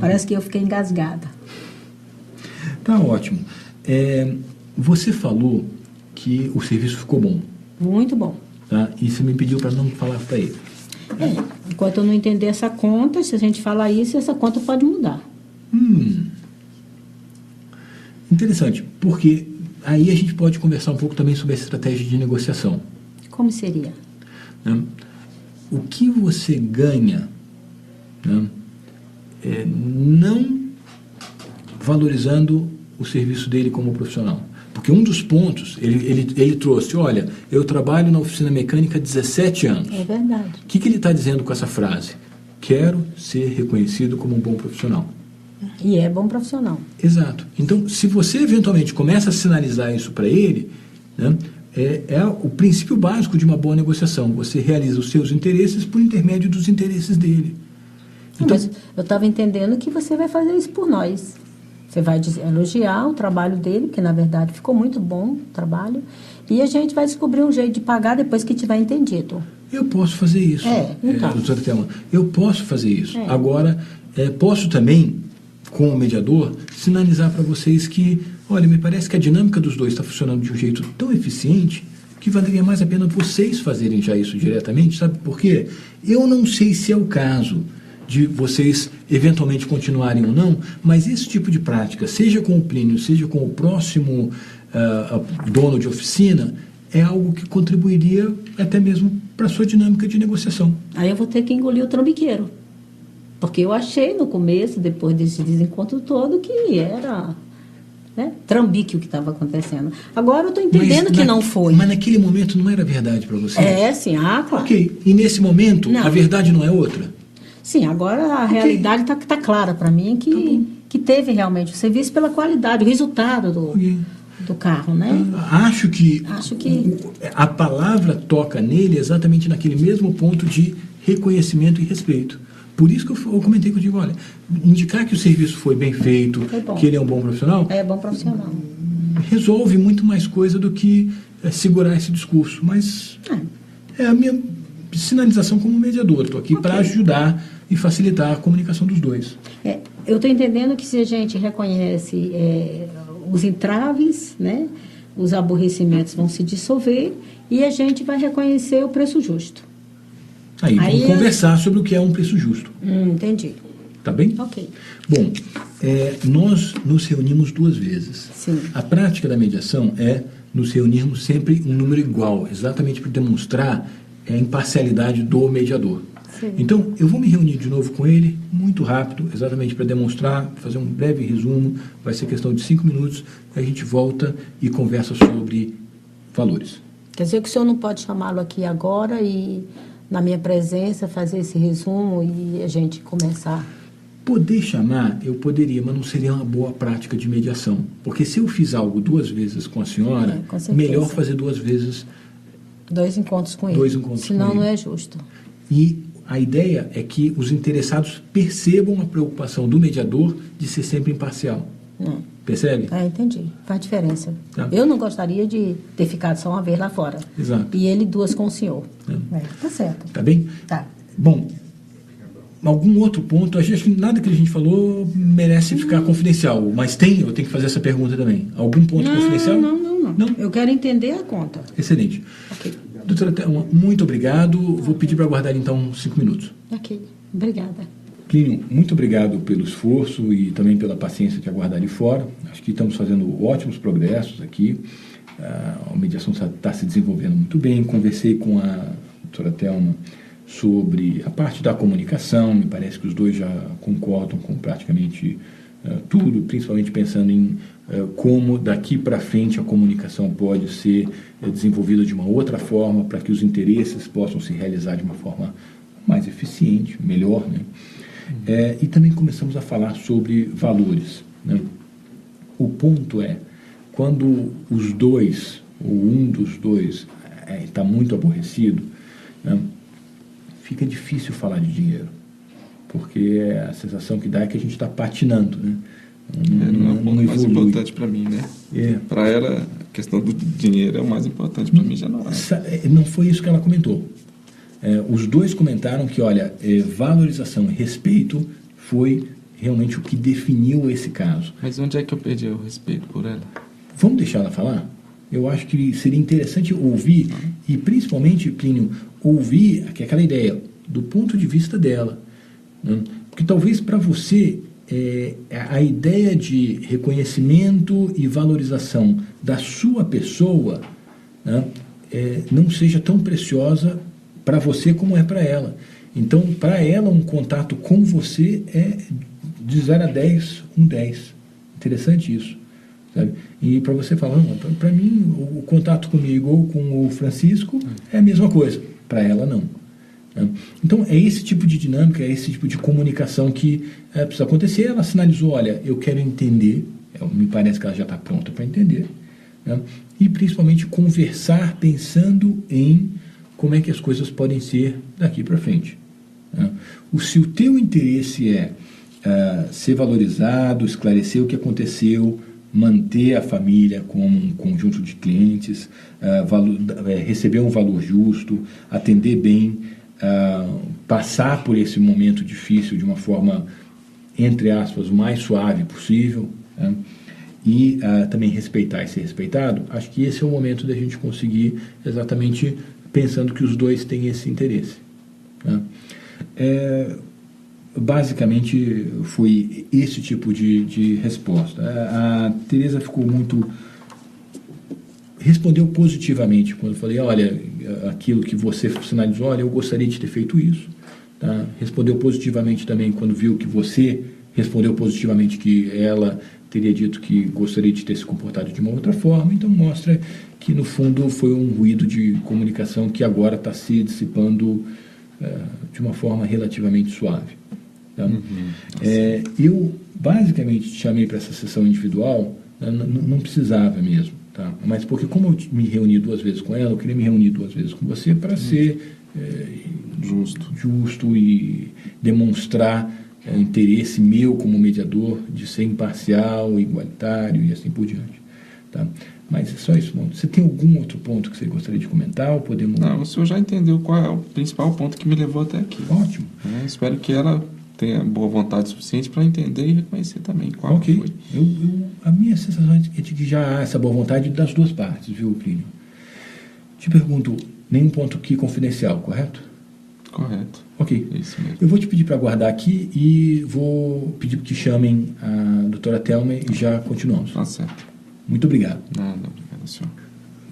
[SPEAKER 3] Parece que eu fiquei engasgada.
[SPEAKER 1] Tá ótimo. Você falou que o serviço ficou bom.
[SPEAKER 3] Muito bom.
[SPEAKER 1] Tá? E você me pediu para não falar para ele.
[SPEAKER 3] Enquanto eu não entender essa conta, se a gente falar isso, essa conta pode mudar.
[SPEAKER 1] Interessante, porque aí a gente pode conversar um pouco também sobre a estratégia de negociação.
[SPEAKER 3] Como seria?
[SPEAKER 1] Né? O que você ganha, né, não valorizando o serviço dele como profissional? Porque um dos pontos, ele trouxe, olha, eu trabalho na oficina mecânica há 17 anos.
[SPEAKER 3] É verdade.
[SPEAKER 1] O que ele está dizendo com essa frase? Quero ser reconhecido como um bom profissional.
[SPEAKER 3] E é bom profissional.
[SPEAKER 1] Exato. Então, se você eventualmente começa a sinalizar isso para ele, né, é o princípio básico de uma boa negociação. Você realiza os seus interesses por intermédio dos interesses dele. Então,
[SPEAKER 3] mas eu estava entendendo que você vai fazer isso por nós. Você vai elogiar o trabalho dele, que na verdade ficou muito bom o trabalho, e a gente vai descobrir um jeito de pagar depois que tiver entendido.
[SPEAKER 1] Eu posso fazer isso, doutora Thelma. Eu posso fazer isso. Agora, posso também, como mediador, sinalizar para vocês que, olha, me parece que a dinâmica dos dois está funcionando de um jeito tão eficiente que valeria mais a pena vocês fazerem já isso diretamente, sabe por quê? Eu não sei se é o caso de vocês eventualmente continuarem ou não, mas esse tipo de prática, seja com o Plínio, seja com o próximo dono de oficina, é algo que contribuiria até mesmo para a sua dinâmica de negociação.
[SPEAKER 3] Aí eu vou ter que engolir o trambiqueiro. Porque eu achei no começo, depois desse desencontro todo, que era trambique o que estava acontecendo. Agora eu estou entendendo que não foi.
[SPEAKER 1] Mas naquele momento não era verdade para você?
[SPEAKER 3] Sim, claro.
[SPEAKER 1] Ok, e nesse momento a verdade não é outra?
[SPEAKER 3] Sim, agora a realidade está clara para mim que teve realmente o serviço pela qualidade, o resultado do carro, né?
[SPEAKER 1] Acho que a palavra toca nele exatamente naquele mesmo ponto de reconhecimento e respeito. Por isso que eu comentei contigo, olha, indicar que o serviço foi bem feito, que ele é um bom profissional...
[SPEAKER 3] É bom profissional.
[SPEAKER 1] Resolve muito mais coisa do que segurar esse discurso. Mas é a minha sinalização como mediador. Estou aqui para ajudar e facilitar a comunicação dos dois.
[SPEAKER 3] Eu estou entendendo que se a gente reconhece os entraves, né, os aborrecimentos vão se dissolver e a gente vai reconhecer o preço justo.
[SPEAKER 1] Aí vamos conversar sobre o que é um preço justo.
[SPEAKER 3] Entendi.
[SPEAKER 1] Tá bem?
[SPEAKER 3] Ok.
[SPEAKER 1] Bom, nós nos reunimos 2 vezes.
[SPEAKER 3] Sim.
[SPEAKER 1] A prática da mediação é nos reunirmos sempre um número igual, exatamente para demonstrar a imparcialidade do mediador.
[SPEAKER 3] Sim.
[SPEAKER 1] Então, eu vou me reunir de novo com ele, muito rápido, exatamente para demonstrar, fazer um breve resumo, vai ser questão de 5 minutos, a gente volta e conversa sobre valores.
[SPEAKER 3] Quer dizer que o senhor não pode chamá-lo aqui agora e, na minha presença, fazer esse resumo e a gente começar?
[SPEAKER 1] Poder chamar, eu poderia, mas não seria uma boa prática de mediação. Porque se eu fiz algo 2 vezes com a senhora,
[SPEAKER 3] com certeza.
[SPEAKER 1] melhor fazer 2 vezes.
[SPEAKER 3] 2 encontros com ele.
[SPEAKER 1] 2 encontros
[SPEAKER 3] Senão
[SPEAKER 1] com ele.
[SPEAKER 3] não é justo.
[SPEAKER 1] E a ideia é que os interessados percebam a preocupação do mediador de ser sempre imparcial. Percebe?
[SPEAKER 3] Entendi. Faz diferença.
[SPEAKER 1] Tá.
[SPEAKER 3] Eu não gostaria de ter ficado só uma vez lá fora.
[SPEAKER 1] Exato.
[SPEAKER 3] E ele 2 com o senhor. Tá certo.
[SPEAKER 1] Tá bem?
[SPEAKER 3] Tá.
[SPEAKER 1] Bom, algum outro ponto? Acho que nada que a gente falou merece ficar confidencial. Mas eu tenho que fazer essa pergunta também. Algum ponto confidencial?
[SPEAKER 3] Não. Eu quero entender a conta.
[SPEAKER 1] Excelente.
[SPEAKER 3] Ok.
[SPEAKER 1] Doutora Thelma, muito obrigado. Vou pedir para aguardar então 5 minutos.
[SPEAKER 3] Ok. Obrigada.
[SPEAKER 1] Plínio, muito obrigado pelo esforço e também pela paciência de aguardar ali fora. Acho que estamos fazendo ótimos progressos aqui. A mediação está se desenvolvendo muito bem. Conversei com a doutora Thelma sobre a parte da comunicação. Me parece que os dois já concordam com praticamente tudo, principalmente pensando em como daqui para frente a comunicação pode ser desenvolvida de uma outra forma para que os interesses possam se realizar de uma forma mais eficiente, melhor, né? E também começamos a falar sobre valores, né? O ponto é, quando os dois, ou um dos dois, está muito aborrecido, né, fica difícil falar de dinheiro, porque a sensação que dá é que a gente está patinando, né?
[SPEAKER 2] Não é o ponto mais importante para mim, né? Para ela, a questão do dinheiro é o mais importante, para mim já não é.
[SPEAKER 1] Não foi isso que ela comentou. Os dois comentaram que, olha, valorização e respeito foi realmente o que definiu esse caso.
[SPEAKER 2] Mas onde é que eu perdi o respeito por ela?
[SPEAKER 1] Vamos deixar ela falar? Eu acho que seria interessante ouvir, e principalmente, Plínio, ouvir aquela ideia do ponto de vista dela, né? Porque talvez para você a ideia de reconhecimento e valorização da sua pessoa, né, não seja tão preciosa para você como é para ela. Então, para ela, um contato com você é de 0 a 10, um 10. Interessante isso. Sabe? E para você falar, para mim, o contato comigo ou com o Francisco é a mesma coisa. Para ela, não. Então, é esse tipo de dinâmica, é esse tipo de comunicação que precisa acontecer. Ela sinalizou, olha, eu quero entender, me parece que ela já está pronta para entender, né? E principalmente conversar pensando em como é que as coisas podem ser daqui para frente, né? Se o teu interesse é ser valorizado, esclarecer o que aconteceu, manter a família como um conjunto de clientes, receber um valor justo, atender bem, passar por esse momento difícil de uma forma, entre aspas, o mais suave possível, né? E também respeitar e ser respeitado, acho que esse é o momento da gente conseguir exatamente pensando que os dois têm esse interesse, né? Basicamente foi esse tipo de resposta. A Tereza ficou respondeu positivamente quando eu falei, olha, aquilo que você sinalizou, olha, eu gostaria de ter feito isso, tá? Respondeu positivamente também quando viu que você respondeu positivamente que ela teria dito que gostaria de ter se comportado de uma outra forma. Então mostra que no fundo foi um ruído de comunicação que agora está se dissipando de uma forma relativamente suave, tá? Eu basicamente te chamei para essa sessão individual, não precisava mesmo, tá? Mas porque como eu me reuni 2 vezes com ela, eu queria me reunir 2 vezes com você para ser justo e demonstrar interesse meu como mediador de ser imparcial, igualitário e assim por diante, tá? Mas é só isso, não. Você tem algum outro ponto que você gostaria de comentar? Ou podemos...
[SPEAKER 2] Não, o senhor já entendeu qual é o principal ponto que me levou até aqui.
[SPEAKER 1] Ótimo.
[SPEAKER 2] Espero que ela tenha boa vontade suficiente para entender e reconhecer também qual foi.
[SPEAKER 1] A minha sensação é de que já há essa boa vontade das 2 partes, viu, Plínio? Te pergunto, nenhum ponto aqui confidencial, correto?
[SPEAKER 2] Correto.
[SPEAKER 1] Ok.
[SPEAKER 2] Isso mesmo.
[SPEAKER 1] Eu vou te pedir para aguardar aqui e vou pedir que chamem a doutora Thelma e já continuamos.
[SPEAKER 2] Tá certo.
[SPEAKER 1] Muito obrigado.
[SPEAKER 2] Nada, obrigado, senhor.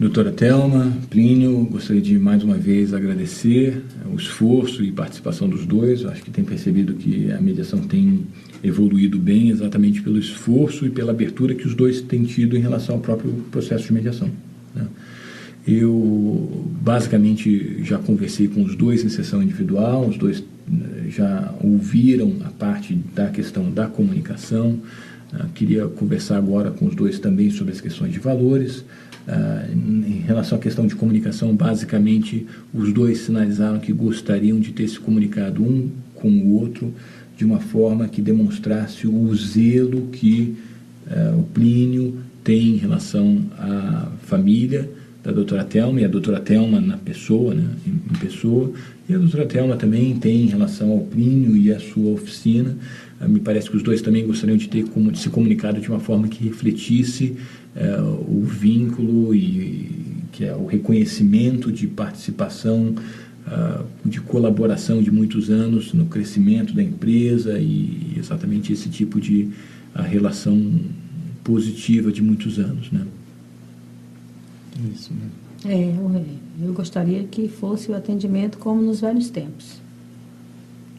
[SPEAKER 1] Doutora Thelma, Plínio, gostaria de mais uma vez agradecer o esforço e participação dos dois. Acho que tem percebido que a mediação tem evoluído bem exatamente pelo esforço e pela abertura que os dois têm tido em relação ao próprio processo de mediação, né? Eu basicamente já conversei com os dois em sessão individual, os dois já ouviram a parte da questão da comunicação. Queria conversar agora com os dois também sobre as questões de valores. Em relação à questão de comunicação, basicamente os dois sinalizaram que gostariam de ter se comunicado um com o outro de uma forma que demonstrasse o zelo que o Plínio tem em relação à família da doutora Thelma, e a doutora Thelma na pessoa, né, em pessoa, e a doutora Thelma também tem em relação ao Plínio e à sua oficina. Me parece que os dois também gostariam de ter se comunicado de uma forma que refletisse o vínculo e que é o reconhecimento de participação, de colaboração de muitos anos no crescimento da empresa e exatamente esse tipo de relação positiva de muitos anos, né?
[SPEAKER 2] Isso, né?
[SPEAKER 3] Eu gostaria que fosse o atendimento como nos velhos tempos.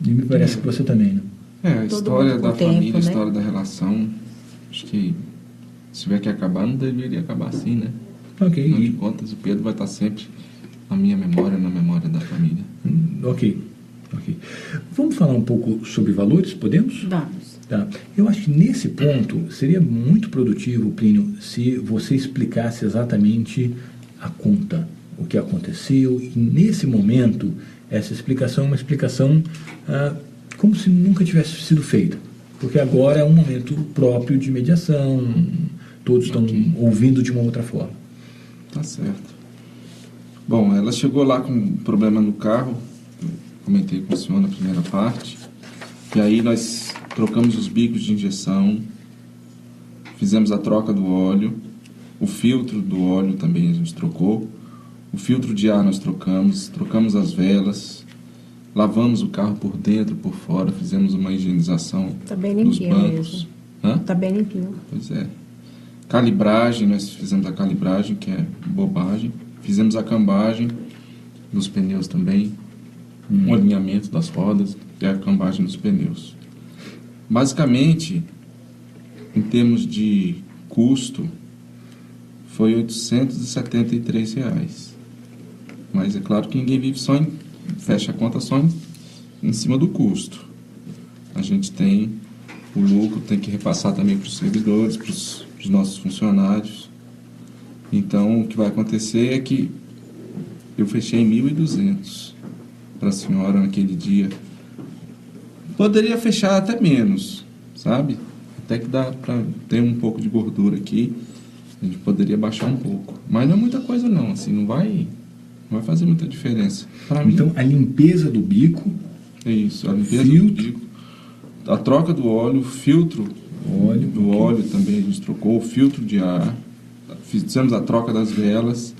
[SPEAKER 1] E me parece que você também, né?
[SPEAKER 2] A
[SPEAKER 3] Todo
[SPEAKER 2] história
[SPEAKER 3] mundo com
[SPEAKER 2] da
[SPEAKER 3] tempo,
[SPEAKER 2] família, a
[SPEAKER 3] né?
[SPEAKER 2] história da relação, acho que se tiver que acabar, não deveria acabar assim, né?
[SPEAKER 1] Ok.
[SPEAKER 2] Afinal de contas, o Pedro vai estar sempre na minha memória, na memória da família.
[SPEAKER 1] Ok. Vamos falar um pouco sobre valores, podemos?
[SPEAKER 3] Vamos.
[SPEAKER 1] Tá. Eu acho que nesse ponto seria muito produtivo, Plínio, se você explicasse exatamente a conta, o que aconteceu, e nesse momento, essa explicação é uma explicação como se nunca tivesse sido feita, porque agora é um momento próprio de mediação, todos estão ouvindo de uma outra forma.
[SPEAKER 2] Tá certo. Bom, ela chegou lá com um problema no carro, comentei com o senhor na primeira parte, e aí nós trocamos os bicos de injeção, fizemos a troca do óleo, o filtro do óleo também a gente trocou, o filtro de ar nós trocamos as velas, lavamos o carro por dentro, por fora, fizemos uma higienização
[SPEAKER 3] Tá bem
[SPEAKER 2] nos
[SPEAKER 3] limpinho
[SPEAKER 2] bancos.
[SPEAKER 3] mesmo. Tá bem limpinho.
[SPEAKER 2] Pois é. Calibragem, nós fizemos a calibragem, que é bobagem. Fizemos a cambagem dos pneus também, um alinhamento das rodas e a cambagem dos pneus. Basicamente, em termos de custo, foi R$ 873. Mas é claro que ninguém vive fecha a conta só em cima do custo. A gente tem o lucro, tem que repassar também para os servidores, para os nossos funcionários. Então, o que vai acontecer é que eu fechei em 1.200 para a senhora naquele dia. Poderia fechar até menos, sabe? Até que dá para ter um pouco de gordura aqui. A gente poderia baixar um pouco. Mas não é muita coisa não, assim, não vai fazer muita diferença.
[SPEAKER 1] Então, a limpeza do bico...
[SPEAKER 2] É isso, a limpeza do bico. A troca do óleo, o filtro do óleo também a gente trocou, o filtro de ar. Fizemos a troca das velas,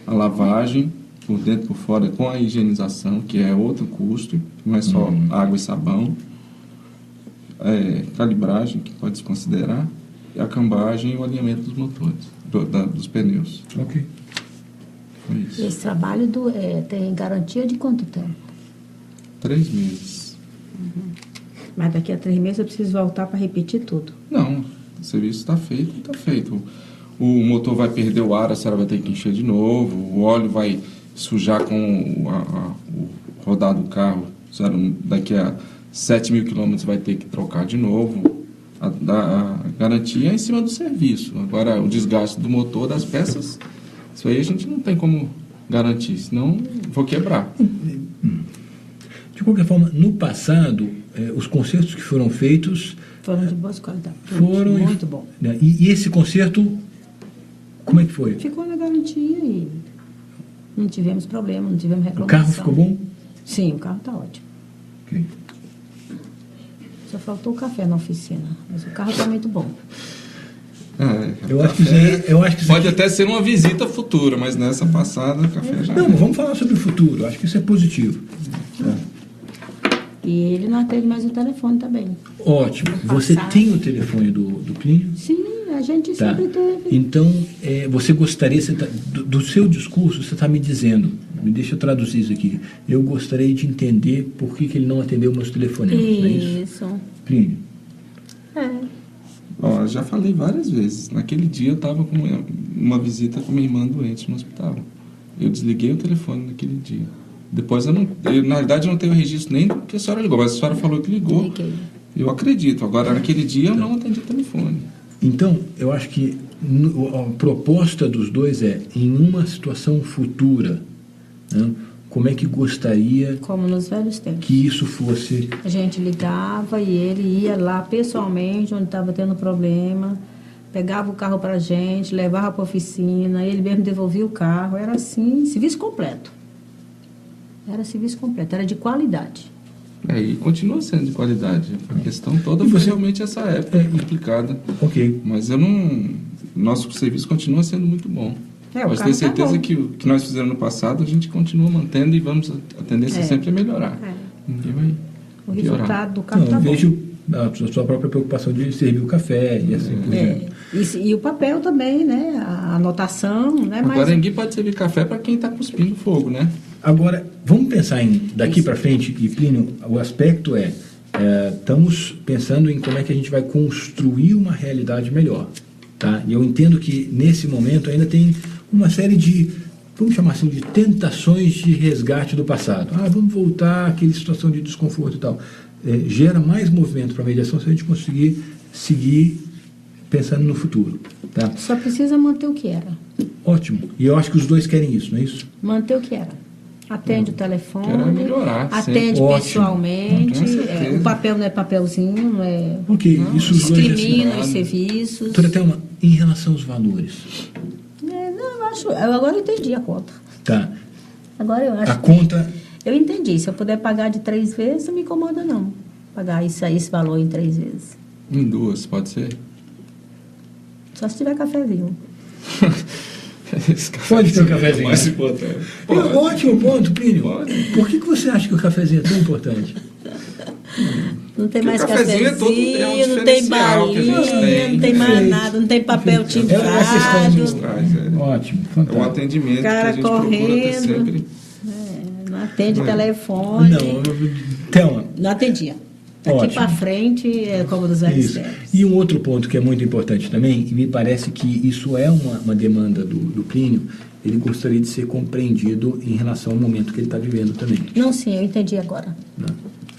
[SPEAKER 2] a lavagem por dentro e por fora com a higienização, que é outro custo, não é só água e sabão. Calibragem, que pode se considerar, e a cambagem e o alinhamento dos motores, dos pneus.
[SPEAKER 1] Ok.
[SPEAKER 2] Foi isso.
[SPEAKER 3] Esse trabalho tem garantia de quanto tempo?
[SPEAKER 2] 3 meses.
[SPEAKER 3] Mas daqui a 3 meses eu preciso voltar para repetir tudo.
[SPEAKER 2] Não, o serviço está feito, está feito. O motor vai perder o ar, a senhora vai ter que encher de novo, o óleo vai sujar com o rodar do carro, a senhora daqui a 7.000 quilômetros vai ter que trocar de novo. A garantia é em cima do serviço. Agora, o desgaste do motor, das peças, isso aí a gente não tem como garantir, senão vou quebrar.
[SPEAKER 1] De qualquer forma, no passado, os concertos que foram feitos...
[SPEAKER 3] Foram de boa qualidade.
[SPEAKER 1] Foram
[SPEAKER 3] muito bom.
[SPEAKER 1] E esse concerto, como é que foi?
[SPEAKER 3] Ficou na garantia e não tivemos problema, não tivemos
[SPEAKER 1] O
[SPEAKER 3] reclamação.
[SPEAKER 1] carro ficou bom?
[SPEAKER 3] Sim, o carro está ótimo.
[SPEAKER 1] Ok.
[SPEAKER 3] Só faltou o café na oficina, mas o carro está muito bom.
[SPEAKER 1] Eu acho que isso
[SPEAKER 2] pode
[SPEAKER 1] aqui...
[SPEAKER 2] até ser uma visita futura, mas nessa passada o café já...
[SPEAKER 1] Não, vamos falar sobre o futuro. Eu acho que isso é positivo.
[SPEAKER 3] E ele não atende mais o telefone também.
[SPEAKER 1] Ótimo. Você tem o telefone do Plínio?
[SPEAKER 3] Sim, a gente
[SPEAKER 1] Tá.
[SPEAKER 3] sempre teve.
[SPEAKER 1] Então, você gostaria, do seu discurso, você está me dizendo, deixa eu traduzir isso aqui, eu gostaria de entender por que ele não atendeu meus telefonemas, não é isso?
[SPEAKER 3] Isso.
[SPEAKER 1] Plínio?
[SPEAKER 2] Ó, eu já falei várias vezes. Naquele dia eu estava com uma visita com minha irmã doente no hospital. Eu desliguei o telefone naquele dia. Depois na verdade eu não tenho registro nem do que a senhora ligou, mas a senhora falou que ligou.
[SPEAKER 3] Liguei.
[SPEAKER 2] Eu acredito. Agora, naquele dia eu não atendi o telefone.
[SPEAKER 1] Então, eu acho que a proposta dos dois é, em uma situação futura, né, como é que gostaria
[SPEAKER 3] Como nos velhos tempos.
[SPEAKER 1] que isso fosse...
[SPEAKER 3] A gente ligava e ele ia lá pessoalmente, onde estava tendo problema, pegava o carro para a gente, levava para a oficina, ele mesmo devolvia o carro. Era assim, serviço completo. Era serviço completo, era de qualidade.
[SPEAKER 2] E continua sendo de qualidade. A questão toda
[SPEAKER 1] E
[SPEAKER 2] foi
[SPEAKER 1] você-
[SPEAKER 2] realmente essa época complicada.
[SPEAKER 1] Ok.
[SPEAKER 2] Mas eu não... Nosso serviço continua sendo muito bom.
[SPEAKER 3] O
[SPEAKER 2] Mas
[SPEAKER 3] carro
[SPEAKER 2] tenho certeza
[SPEAKER 3] tá bom.
[SPEAKER 2] que o que nós fizemos no passado, a gente continua mantendo e a tendência sempre é melhorar. Ninguém vai
[SPEAKER 3] O
[SPEAKER 2] piorar.
[SPEAKER 3] resultado do carro
[SPEAKER 1] Não,
[SPEAKER 3] tá
[SPEAKER 1] eu
[SPEAKER 3] bom.
[SPEAKER 1] vejo a sua própria preocupação de servir o café e assim por diante.
[SPEAKER 3] E o papel também, né? A anotação, né?
[SPEAKER 2] Agora
[SPEAKER 3] Mas
[SPEAKER 2] ninguém pode servir café para quem está cuspindo fogo, né?
[SPEAKER 1] Agora, vamos pensar em, daqui
[SPEAKER 3] Isso.
[SPEAKER 1] para frente, e Plínio, o aspecto estamos pensando em como é que a gente vai construir uma realidade melhor. Tá? E eu entendo que, nesse momento, ainda tem uma série de, vamos chamar assim, de tentações de resgate do passado. Vamos voltar àquela situação de desconforto e tal. Gera mais movimento para a mediação se a gente conseguir seguir pensando no futuro. Tá?
[SPEAKER 3] só precisa manter o que era.
[SPEAKER 1] Ótimo. E eu acho que os dois querem isso, não é isso?
[SPEAKER 3] Manter o que era. Atende o telefone,
[SPEAKER 2] Quero melhorar,
[SPEAKER 3] atende
[SPEAKER 1] sempre. Ótimo.
[SPEAKER 3] pessoalmente,
[SPEAKER 2] Com certeza.
[SPEAKER 3] o papel não é papelzinho, não é...
[SPEAKER 1] Ok,
[SPEAKER 3] não,
[SPEAKER 1] isso os dois já
[SPEAKER 3] discrimina os
[SPEAKER 2] assinaram.
[SPEAKER 3] serviços.
[SPEAKER 1] Doutora Thelma, em relação aos valores,
[SPEAKER 3] Eu agora entendi a conta.
[SPEAKER 1] tá?
[SPEAKER 3] Agora eu acho
[SPEAKER 1] A conta,
[SPEAKER 3] Eu entendi. Se eu puder pagar de 3 vezes, não me incomoda, não. Pagar esse valor em 3 vezes.
[SPEAKER 2] Em 2, pode ser?
[SPEAKER 3] Só se tiver cafezinho.
[SPEAKER 2] Esse
[SPEAKER 1] Pode ter um
[SPEAKER 2] é o
[SPEAKER 1] cafezinho.
[SPEAKER 2] mais importante.
[SPEAKER 1] ótimo ponto, Plínio.
[SPEAKER 2] Pode.
[SPEAKER 1] Por que você acha que o cafezinho é tão importante?
[SPEAKER 3] Não tem
[SPEAKER 2] Porque
[SPEAKER 3] mais
[SPEAKER 2] o cafezinho
[SPEAKER 3] cafezinho,
[SPEAKER 2] é todo-
[SPEAKER 3] não tem
[SPEAKER 2] diferencial que a gente
[SPEAKER 3] balinha,
[SPEAKER 2] tem.
[SPEAKER 3] não tem mais
[SPEAKER 1] Perfeito.
[SPEAKER 3] nada, não tem papel
[SPEAKER 1] Perfeito. É uma questão de-
[SPEAKER 3] timbrado.
[SPEAKER 1] Ótimo,
[SPEAKER 2] É um
[SPEAKER 1] fantástico.
[SPEAKER 2] atendimento que a
[SPEAKER 3] Cara
[SPEAKER 2] gente procura ter
[SPEAKER 3] correndo.
[SPEAKER 2] sempre.
[SPEAKER 3] Não atende
[SPEAKER 2] Não.
[SPEAKER 3] telefone.
[SPEAKER 1] Não, Thelma,
[SPEAKER 3] Não atendia. Daqui
[SPEAKER 1] Ótimo.
[SPEAKER 3] para frente é como dos velhos
[SPEAKER 1] isso.
[SPEAKER 3] tempos.
[SPEAKER 1] E um outro ponto que é muito importante também, e me parece que isso é uma demanda do Plínio, ele gostaria de ser compreendido em relação ao momento que ele está vivendo também.
[SPEAKER 3] Não, sim, eu entendi agora.
[SPEAKER 1] Né?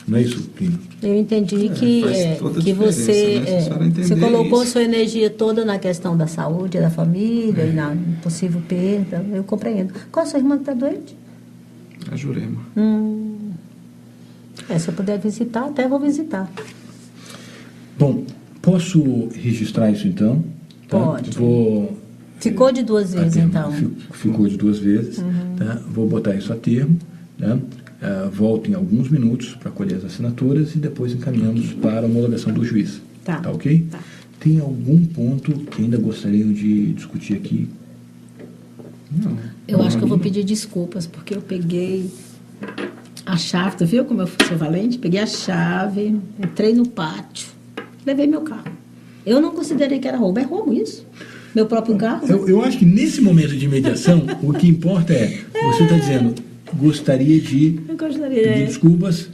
[SPEAKER 1] Não é isso, Plínio?
[SPEAKER 3] Eu entendi que,
[SPEAKER 2] faz toda a
[SPEAKER 3] que
[SPEAKER 2] diferença,
[SPEAKER 3] você,
[SPEAKER 2] né? Se a senhora entender
[SPEAKER 3] você colocou
[SPEAKER 2] isso.
[SPEAKER 3] sua energia toda na questão da saúde, da família e na possível perda. Eu compreendo. Qual a sua irmã que está doente?
[SPEAKER 2] A Jurema.
[SPEAKER 3] Se eu puder visitar, até vou visitar.
[SPEAKER 1] Bom, posso registrar isso então? Tá?
[SPEAKER 3] Pode.
[SPEAKER 1] Vou...
[SPEAKER 3] Ficou de 2
[SPEAKER 1] a
[SPEAKER 3] vezes,
[SPEAKER 1] termo.
[SPEAKER 3] então.
[SPEAKER 1] Ficou de 2 vezes. Tá? Vou botar isso a termo. Tá? Volto em alguns minutos para colher as assinaturas e depois encaminhamos para a homologação do juiz.
[SPEAKER 3] Tá.
[SPEAKER 1] Ok?
[SPEAKER 3] Tá.
[SPEAKER 1] Tem algum ponto que ainda gostariam de discutir aqui?
[SPEAKER 2] Não.
[SPEAKER 3] Eu acho que eu vou pedir desculpas, porque eu peguei a chave, tu viu como eu sou valente? Peguei a chave, entrei no pátio, levei meu carro. Eu não considerei que era roubo. É roubo isso? Meu próprio carro?
[SPEAKER 1] Eu acho que nesse momento de mediação, o que importa é, você está dizendo, gostaria de
[SPEAKER 3] Eu gostaria,
[SPEAKER 1] pedir desculpas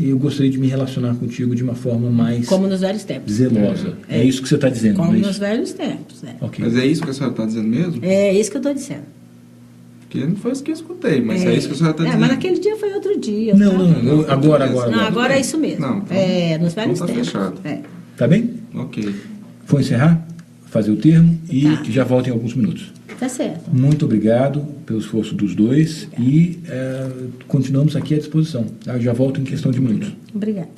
[SPEAKER 1] e eu gostaria de me relacionar contigo de uma forma mais
[SPEAKER 3] como nos velhos tempos.
[SPEAKER 1] zelosa. É isso que você está dizendo,
[SPEAKER 3] Como
[SPEAKER 1] não é
[SPEAKER 3] nos
[SPEAKER 1] isso?
[SPEAKER 3] velhos tempos, né?
[SPEAKER 1] Ok.
[SPEAKER 2] Mas é isso que a senhora está dizendo mesmo?
[SPEAKER 3] É isso que eu estou dizendo.
[SPEAKER 2] Porque não foi isso que eu escutei, mas é isso que a senhora está dizendo.
[SPEAKER 3] Mas naquele dia foi outro dia.
[SPEAKER 1] Não,
[SPEAKER 3] tá?
[SPEAKER 1] não, agora.
[SPEAKER 3] Não, agora é isso mesmo.
[SPEAKER 2] Não, então-
[SPEAKER 3] nos velhos
[SPEAKER 2] então tá
[SPEAKER 3] tempos.
[SPEAKER 2] fechado.
[SPEAKER 1] Tá bem?
[SPEAKER 2] Ok.
[SPEAKER 1] Vou encerrar, fazer o termo e
[SPEAKER 3] Tá.
[SPEAKER 1] já volto em alguns minutos.
[SPEAKER 3] Tá certo.
[SPEAKER 1] Muito obrigado pelo esforço dos dois e continuamos aqui à disposição. Eu já volto em questão de minutos.
[SPEAKER 3] Obrigada.